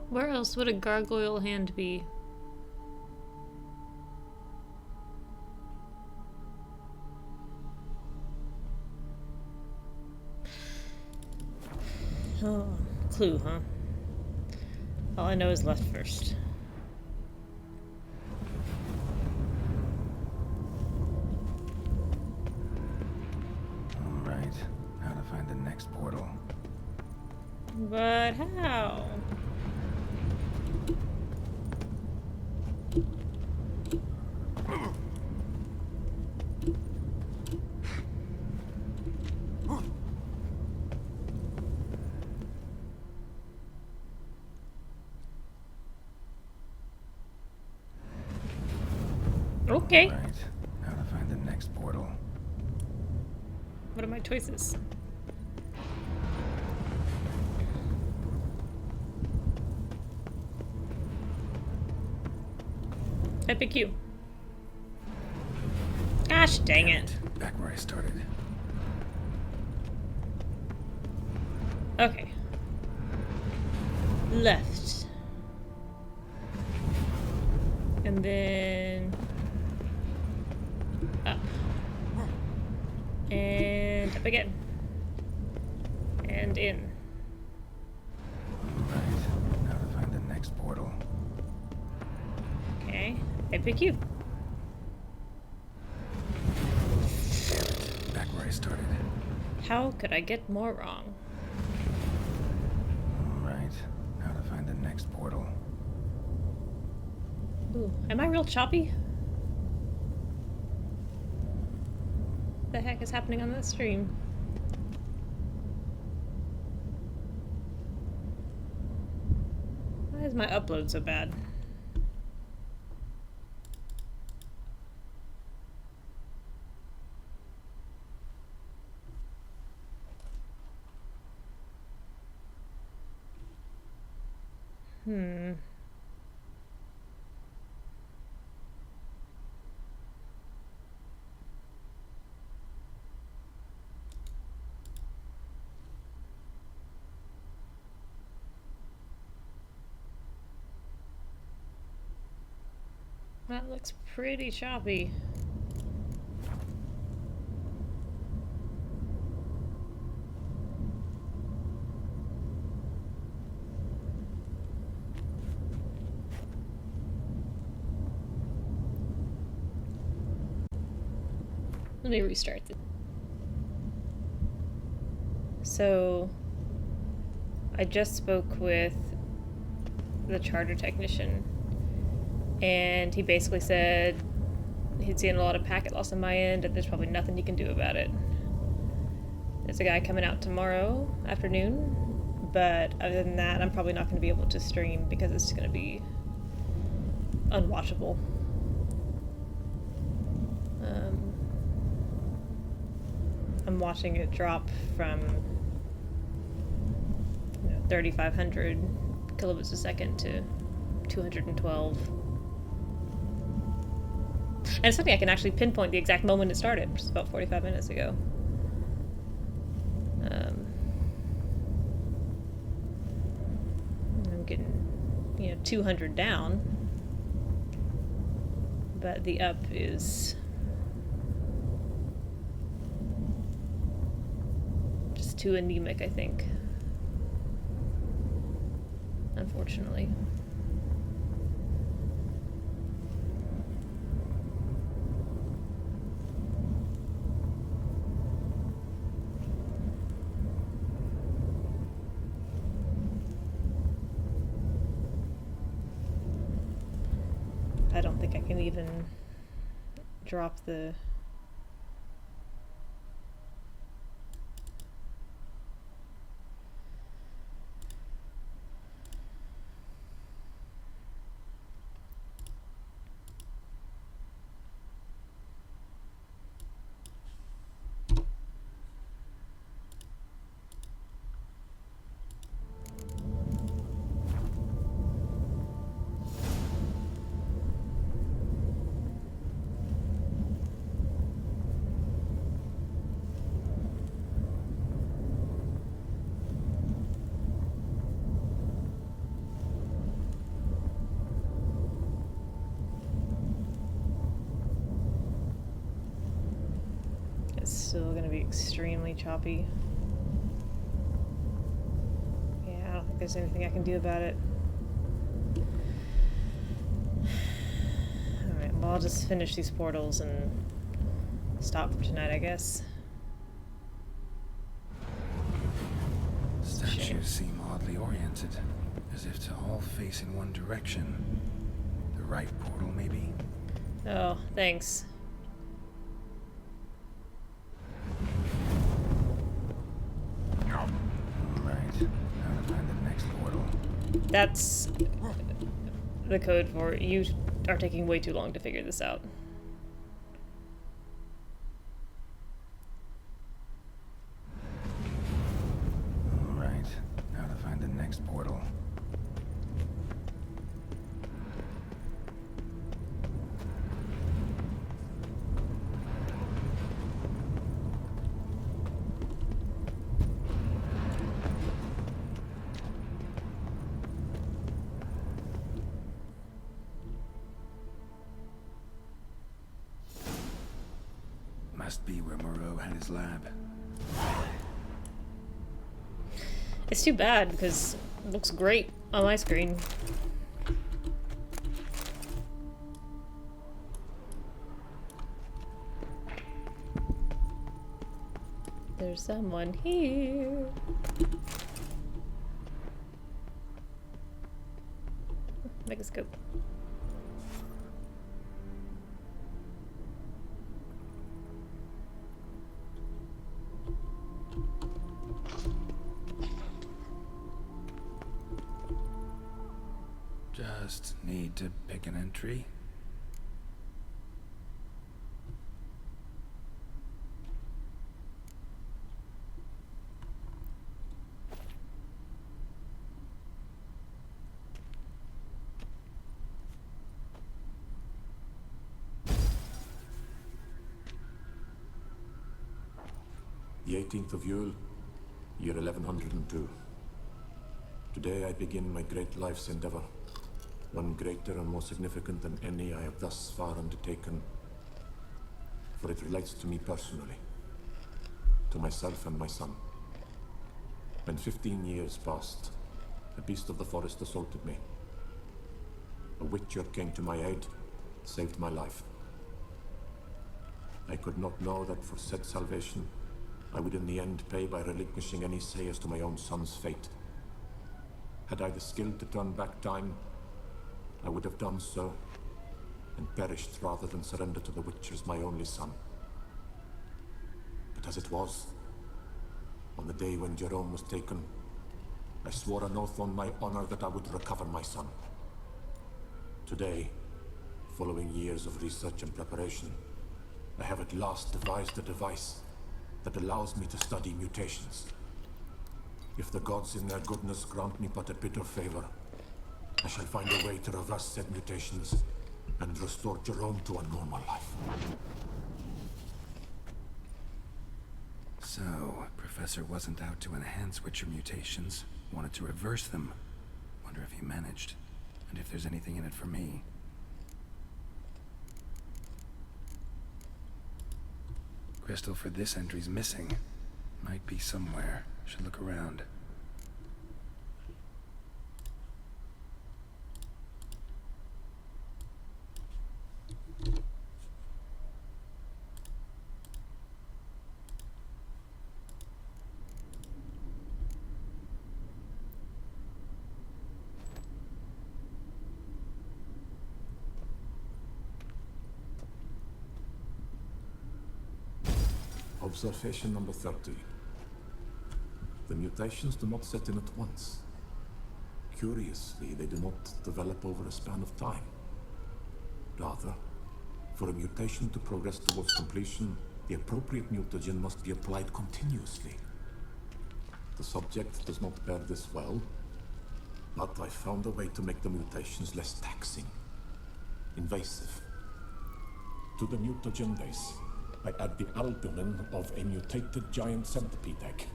Where else would a gargoyle hand be? Oh, clue, huh? All I know is left first. All right, now to find the next portal. But how? Okay. Right. Now to find the next portal. What are my choices? I pick you. Gosh dang it. Back where I started. Okay. Left. And then up. And up again. And in. Right. Now to find the next portal. Okay. I pick you. Back where I started. How could I get more wrong? Right. Now to find the next portal. Ooh, am I real choppy? What the heck is happening on that stream? Why is my upload so bad? That looks pretty choppy. Let me restart this. So, I just spoke with the charter technician, and he basically said he'd seen a lot of packet loss on my end, and there's probably nothing he can do about it. There's a guy coming out tomorrow afternoon, but other than that, I'm probably not going to be able to stream because it's going to be unwatchable. I'm watching it drop from 3,500 kilobits a second to 212. And it's something I can actually pinpoint the exact moment it started, which is about 45 minutes ago. I'm getting, 200 down, but the up is just too anemic, I think. Unfortunately. I don't think I can even drop the is still gonna be extremely choppy. Yeah, I don't think there's anything I can do about it. Alright, well, I'll just finish these portals and stop for tonight, I guess. Statues seem oddly oriented, as if to all face in one direction. The right portal, maybe? Oh, thanks. Right. Now to find the next portal. That's the code for you are taking way too long to figure this out. Right. Now to find the next portal. Must be where Moreau had his lab. It's too bad because it looks great on my screen. There's someone here. Megascope. Just need to pick an entry. The 18th of Yule, year 1102. Today I begin my great life's endeavor, one greater and more significant than any I have thus far undertaken, for it relates to me personally, to myself and my son. When 15 years passed, a beast of the forest assaulted me. A witcher came to my aid, saved my life. I could not know that for said salvation, I would in the end pay by relinquishing any say as to my own son's fate. Had I the skill to turn back time, I would have done so, and perished rather than surrender to the Witcher my only son. But as it was, on the day when Jerome was taken, I swore an oath on my honor that I would recover my son. Today, following years of research and preparation, I have at last devised a device that allows me to study mutations. If the gods in their goodness grant me but a bit of favor, I shall find a way to reverse said mutations and restore Jerome to a normal life. So, Professor wasn't out to enhance Witcher mutations, wanted to reverse them. Wonder if he managed, and if there's anything in it for me. Crystal for this entry's missing. Might be somewhere. Should look around. Observation number 30. The mutations do not set in at once. Curiously, they do not develop over a span of time. Rather, for a mutation to progress towards completion, the appropriate mutagen must be applied continuously. The subject does not bear this well, but I found a way to make the mutations less taxing, invasive. To the mutagen base, I add the albumin of a mutated giant centipede egg.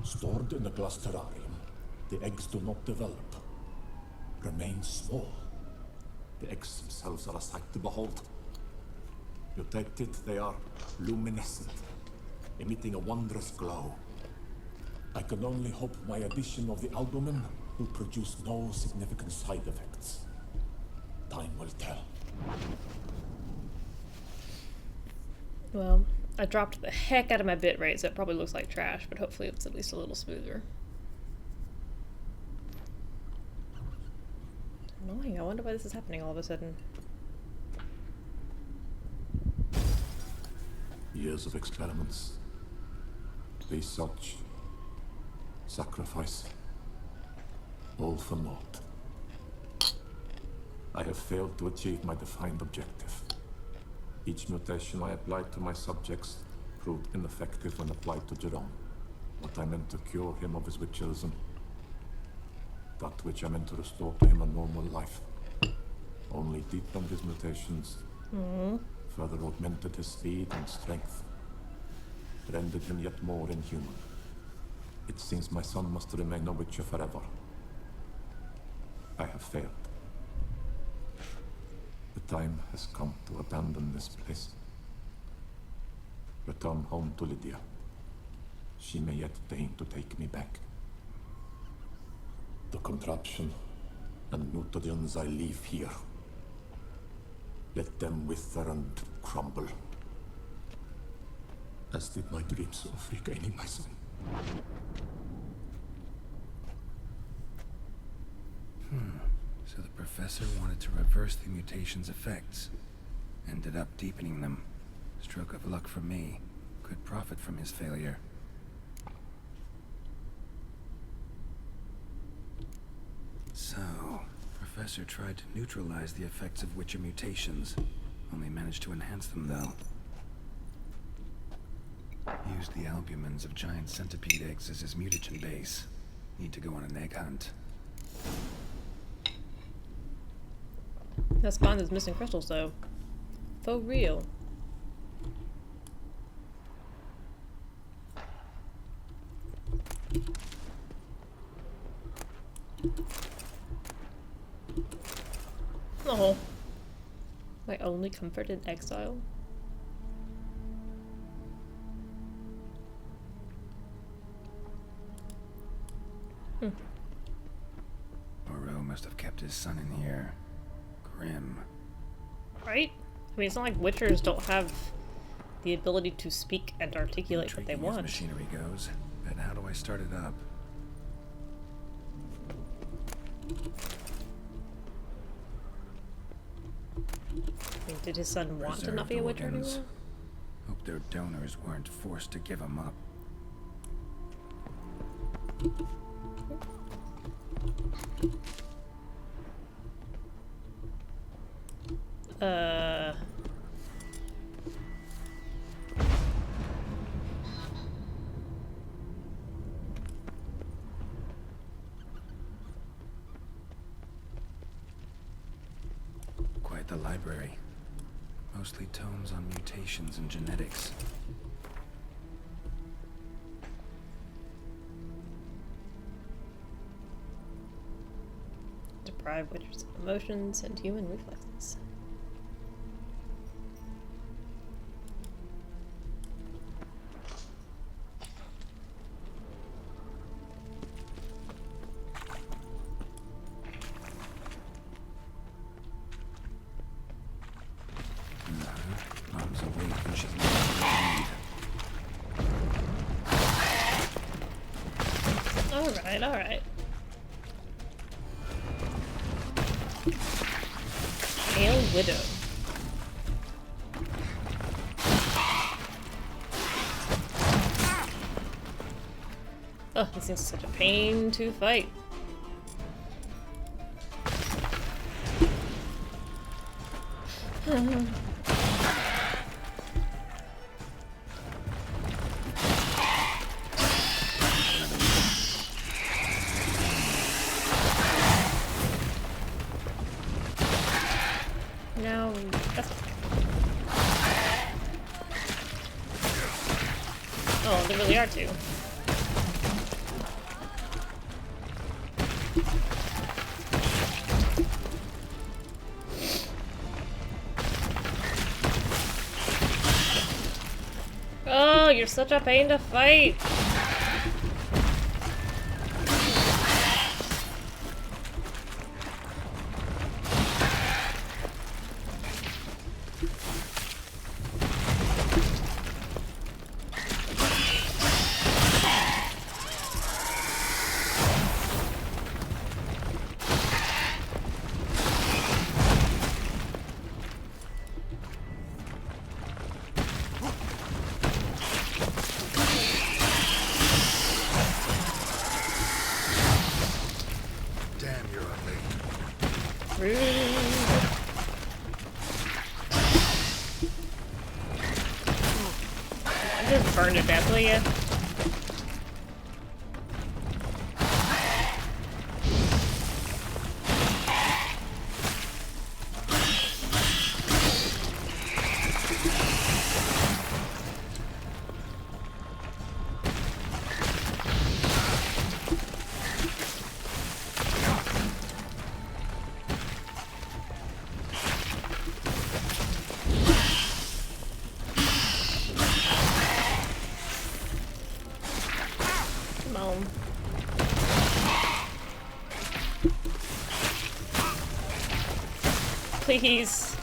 Stored in a glass terrarium, the eggs do not develop, remain small. The eggs themselves are a sight to behold. Mutated, they are luminescent, emitting a wondrous glow. I can only hope my addition of the albumin will produce no significant side effects. Time will tell. Well, I dropped the heck out of my bitrate, so it probably looks like trash, but hopefully it's at least a little smoother. Annoying, I wonder why this is happening all of a sudden. Years of experiments, research, sacrifice, all for naught. I have failed to achieve my defined objective. Each mutation I applied to my subjects proved ineffective when applied to Jerome. What I meant to cure him of his witcherism, that which I meant to restore to him a normal life, only deepened his mutations, further augmented his speed and strength, rendered him yet more inhuman. It seems my son must remain a witcher forever. I have failed. The time has come to abandon this place. Return home to Lydia. She may yet deign to take me back. The contraption and mutagens I leave here, let them wither and crumble, as did my dreams of regaining my son. So the professor wanted to reverse the mutation's effects. Ended up deepening them. Stroke of luck for me. Could profit from his failure. So, Professor tried to neutralize the effects of Witcher mutations. Only managed to enhance them, though. Used the albumins of giant centipede eggs as his mutagen base. Need to go on an egg hunt. That spawn is missing crystals, though. For real. Oh. My only comfort in exile? Moreau must have kept his son in here. Grim. Right? I mean, it's not like Witchers don't have the ability to speak and articulate what they Intriguing as want. machinery goes. But how do I start it up? I mean, did his son want to not be a Witcher Preserved anymore? organs. Hope their donors weren't forced to give him up. Quite the library. Mostly tomes on mutations and genetics. Deprive Witchers of emotions and human reflexes. Mom's awake and she's not Alright, alright. Pale Widow. Oh, this seems such a pain to fight. No, that's... Oh, there really are two. you're such a pain to fight. Just burn to death, will ya? Please.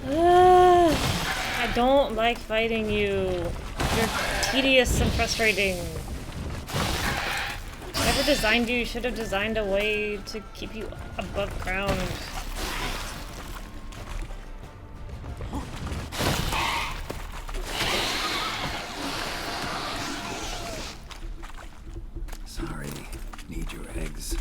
I don't like fighting you. You're tedious and frustrating. Whoever designed you should have designed a way to keep you above ground. Sorry. Need your eggs.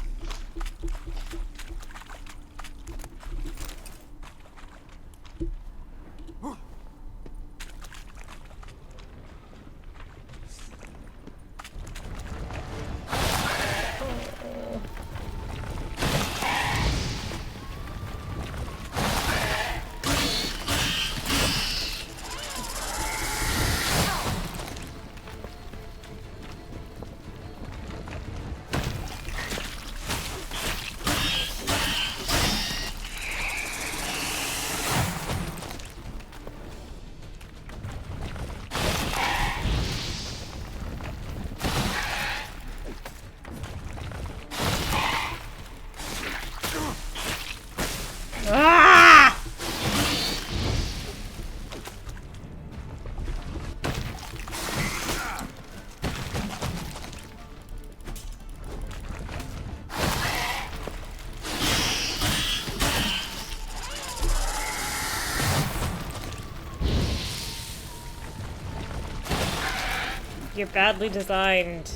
You're badly designed.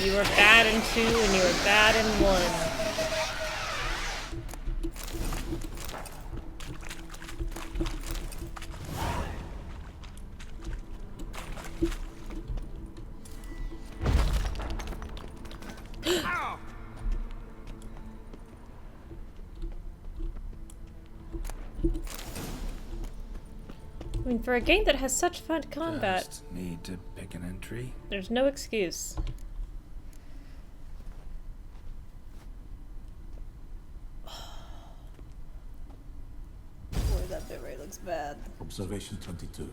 You were bad in 2 and you were bad in 1. I mean, for a game that has such fun combat, Just need to pick an entry. there's no excuse. Boy, that bit right looks bad. Observation 22.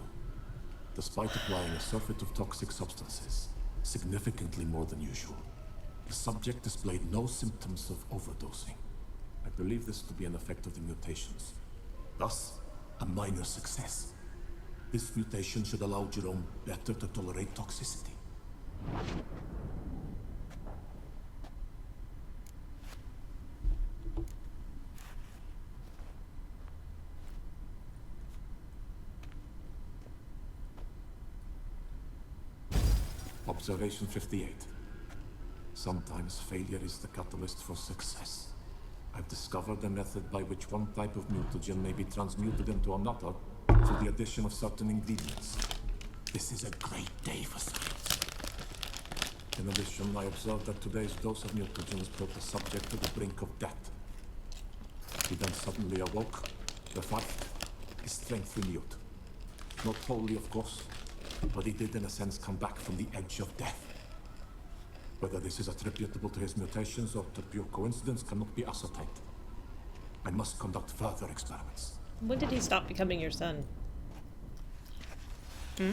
Despite applying a surfeit of toxic substances, significantly more than usual, the subject displayed no symptoms of overdosing. I believe this to be an effect of the mutations. Thus, a minor success. This mutation should allow Jerome better to tolerate toxicity. Observation 58. Sometimes failure is the catalyst for success. I've discovered a method by which one type of mutagen may be transmuted into another through the addition of certain ingredients. This is a great day for science. In addition, I observed that today's dose of mutagens brought the subject to the brink of death. He then suddenly awoke, revived, his strength renewed. Not wholly, of course, but he did in a sense come back from the edge of death. Whether this is attributable to his mutations or to pure coincidence cannot be ascertained. I must conduct further experiments. When did he stop becoming your son? Hmm?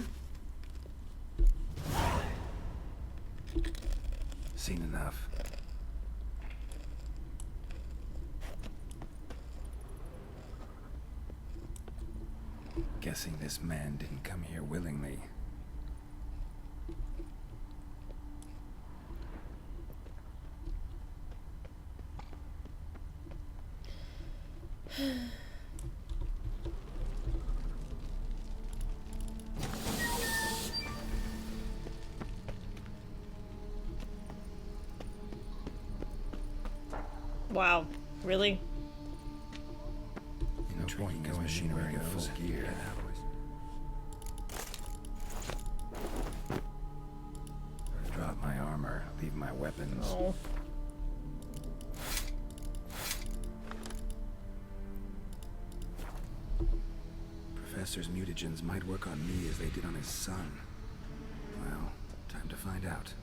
Seen enough. Guessing this man didn't come here willingly. Wow, really? No point going machinery goes gear. Drop my armor, leave my weapons. Oh. Professor's mutagens might work on me as they did on his son. Well, time to find out.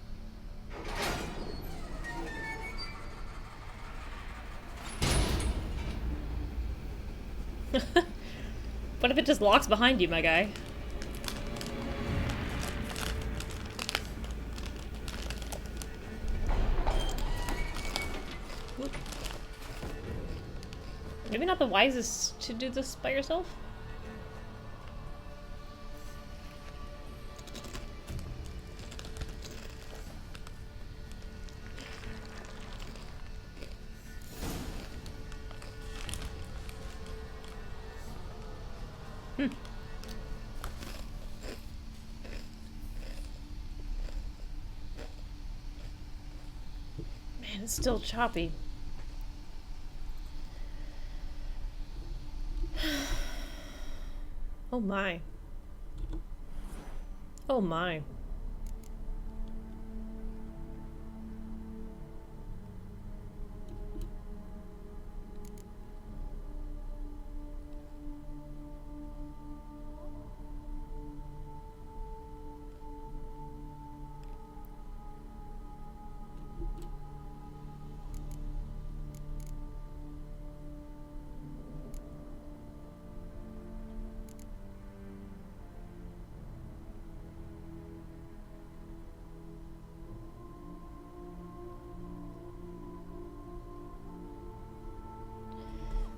What if it just locks behind you, my guy? Whoop. Maybe not the wisest to do this by yourself? Man, it's still choppy. Oh my. Oh my.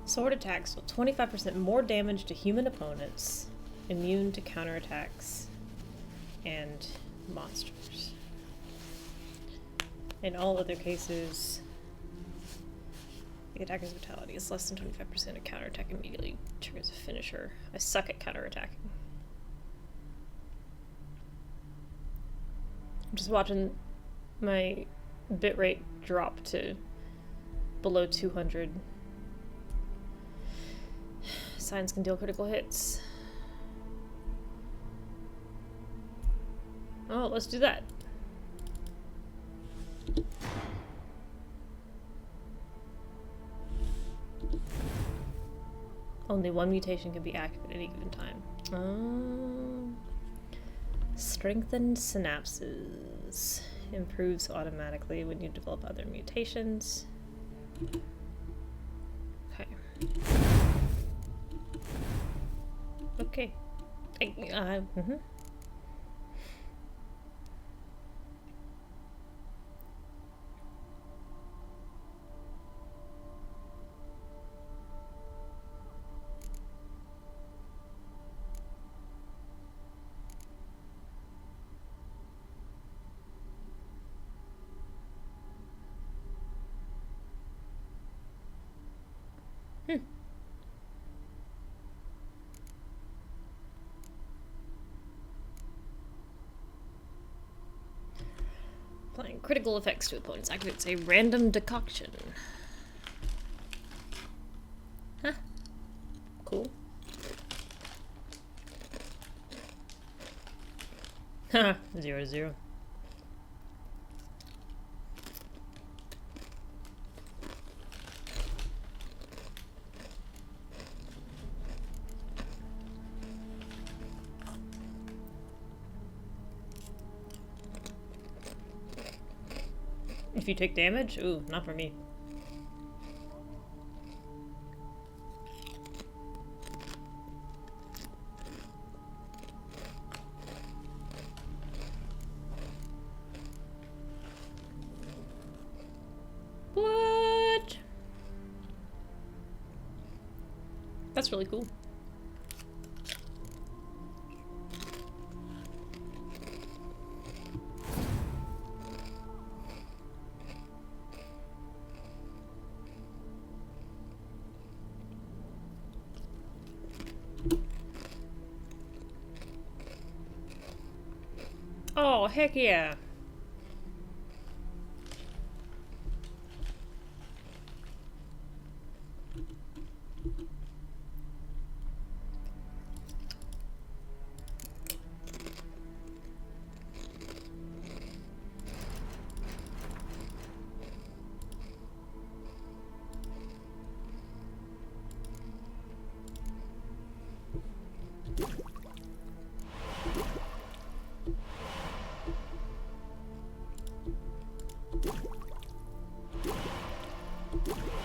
Sword attacks deal 25% more damage to human opponents, immune to counterattacks, and monsters. In all other cases, the attacker's vitality is less than 25%. A counterattack immediately triggers a finisher. I suck at counterattacking. I'm just watching my bitrate drop to below 200. Signs can deal critical hits. Oh, let's do that. Only one mutation can be active at any given time. Strengthened synapses. Improves automatically when you develop other mutations. Okay. Okay. Mm-hmm. Applying critical effects to opponents activates a random decoction. Huh. Cool. Haha, 0-0. If you take damage? Ooh, not for me. That's really cool. Oh, heck yeah.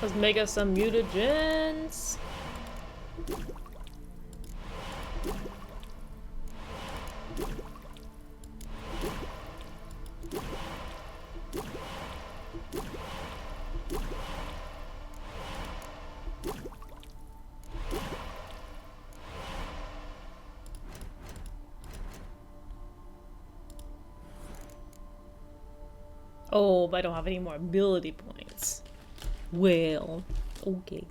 Let's make us some mutagens. Oh, but I don't have any more ability points. Well, okay.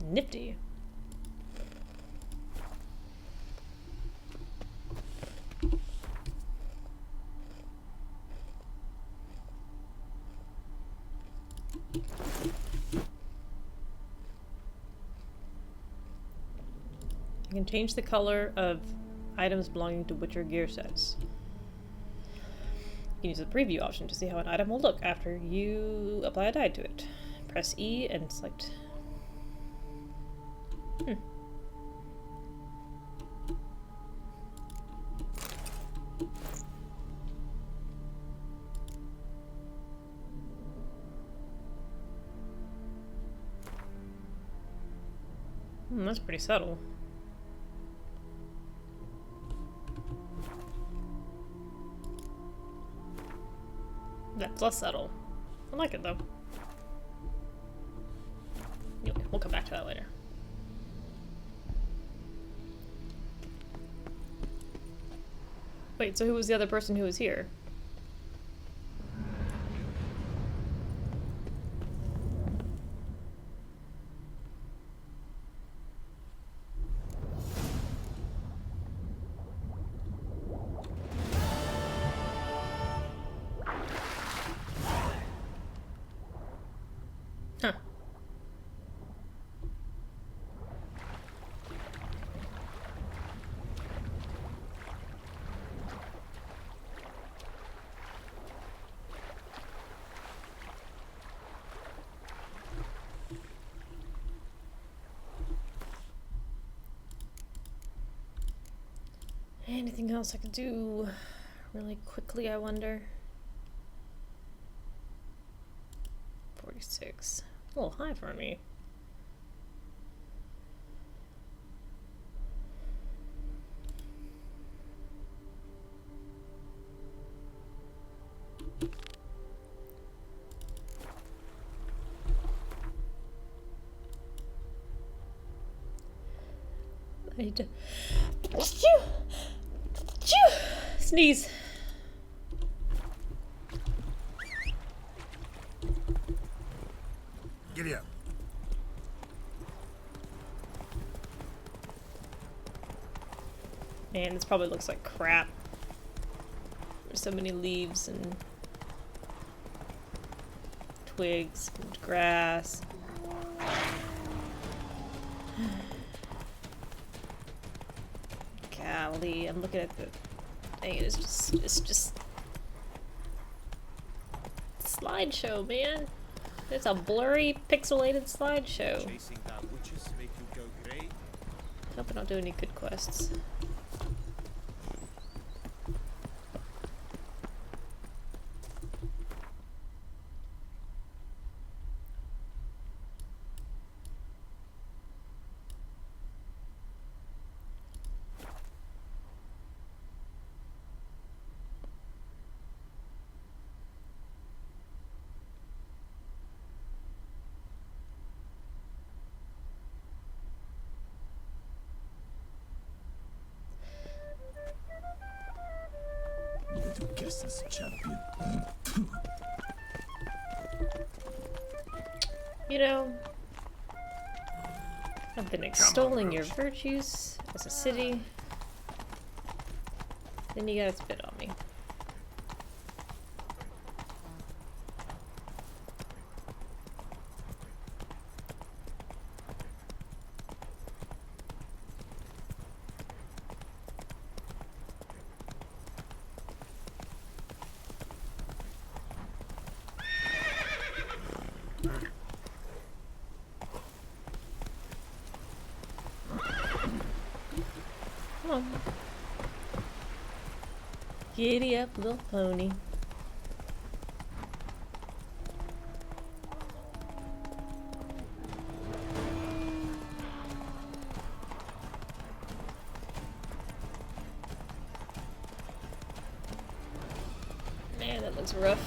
Nifty. You can change the color of items belonging to Witcher gear sets. You can use the preview option to see how an item will look after you apply a dye to it. Press E and select. That's pretty subtle. That's less subtle. I like it though. Anyway, we'll come back to that later. Wait, so who was the other person who was here? Huh. Anything else I could do really quickly, I wonder? 46. A little high for me. I need to sneeze. Giddy up. Man, this probably looks like crap. There's so many leaves and twigs and grass. Golly, I'm looking at the thing. It's just slideshow, man. It's a blurry, pixelated slideshow. Hope I don't do any good quests. Guess this champion. You know, I've been extolling your virtues as a city. Then you gotta spit on me. Come on. Giddy up, little pony. Man, that looks rough.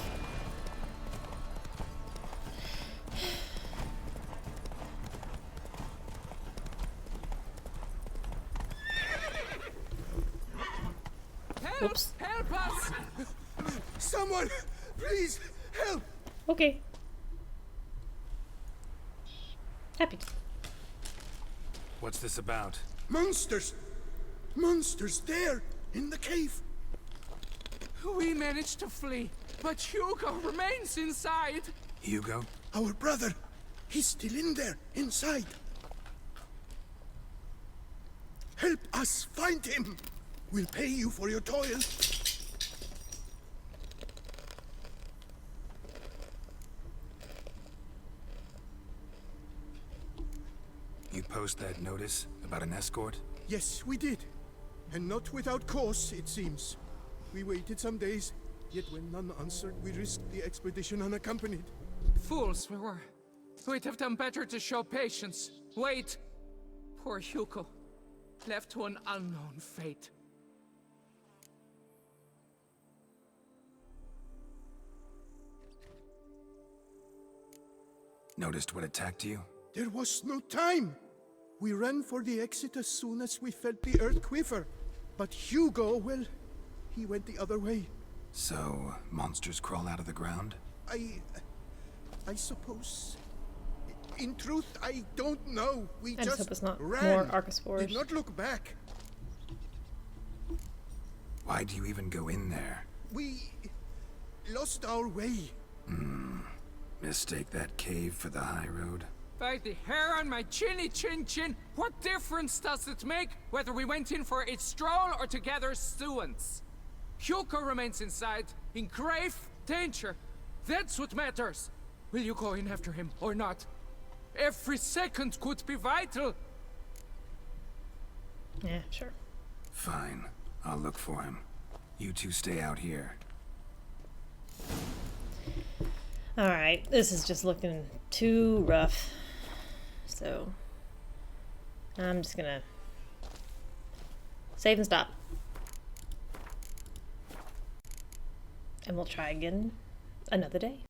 Oops. Help us! Someone, please help! Okay. Happy to. What's this about? Monsters! Monsters there, in the cave! We managed to flee, but Hugo remains inside. Hugo? Our brother! He's still in there, inside! Help us find him! We'll pay you for your toil. You post that notice about an escort? Yes, we did. And not without cause, it seems. We waited some days, yet when none answered, we risked the expedition unaccompanied. Fools we were. We'd have done better to show patience. Wait. Poor Hugo. Left to an unknown fate. Noticed what attacked you? There was no time. We ran for the exit as soon as we felt the earth quiver. But Hugo, well, he went the other way. So, monsters crawl out of the ground? I suppose. In truth, I don't know. We I just just hope it's not ran. more Archosaurs. Did not look back. Why do you even go in there? We lost our way. Mistake that cave for the high road? By the hair on my chinny chin chin, what difference does it make whether we went in for a stroll or to gather students? Hugo remains inside, in grave danger. That's what matters. Will you go in after him or not? Every second could be vital. Yeah, sure. Fine. I'll look for him. You two stay out here. Alright, this is just looking too rough. So, I'm just gonna save and stop. And we'll try again another day.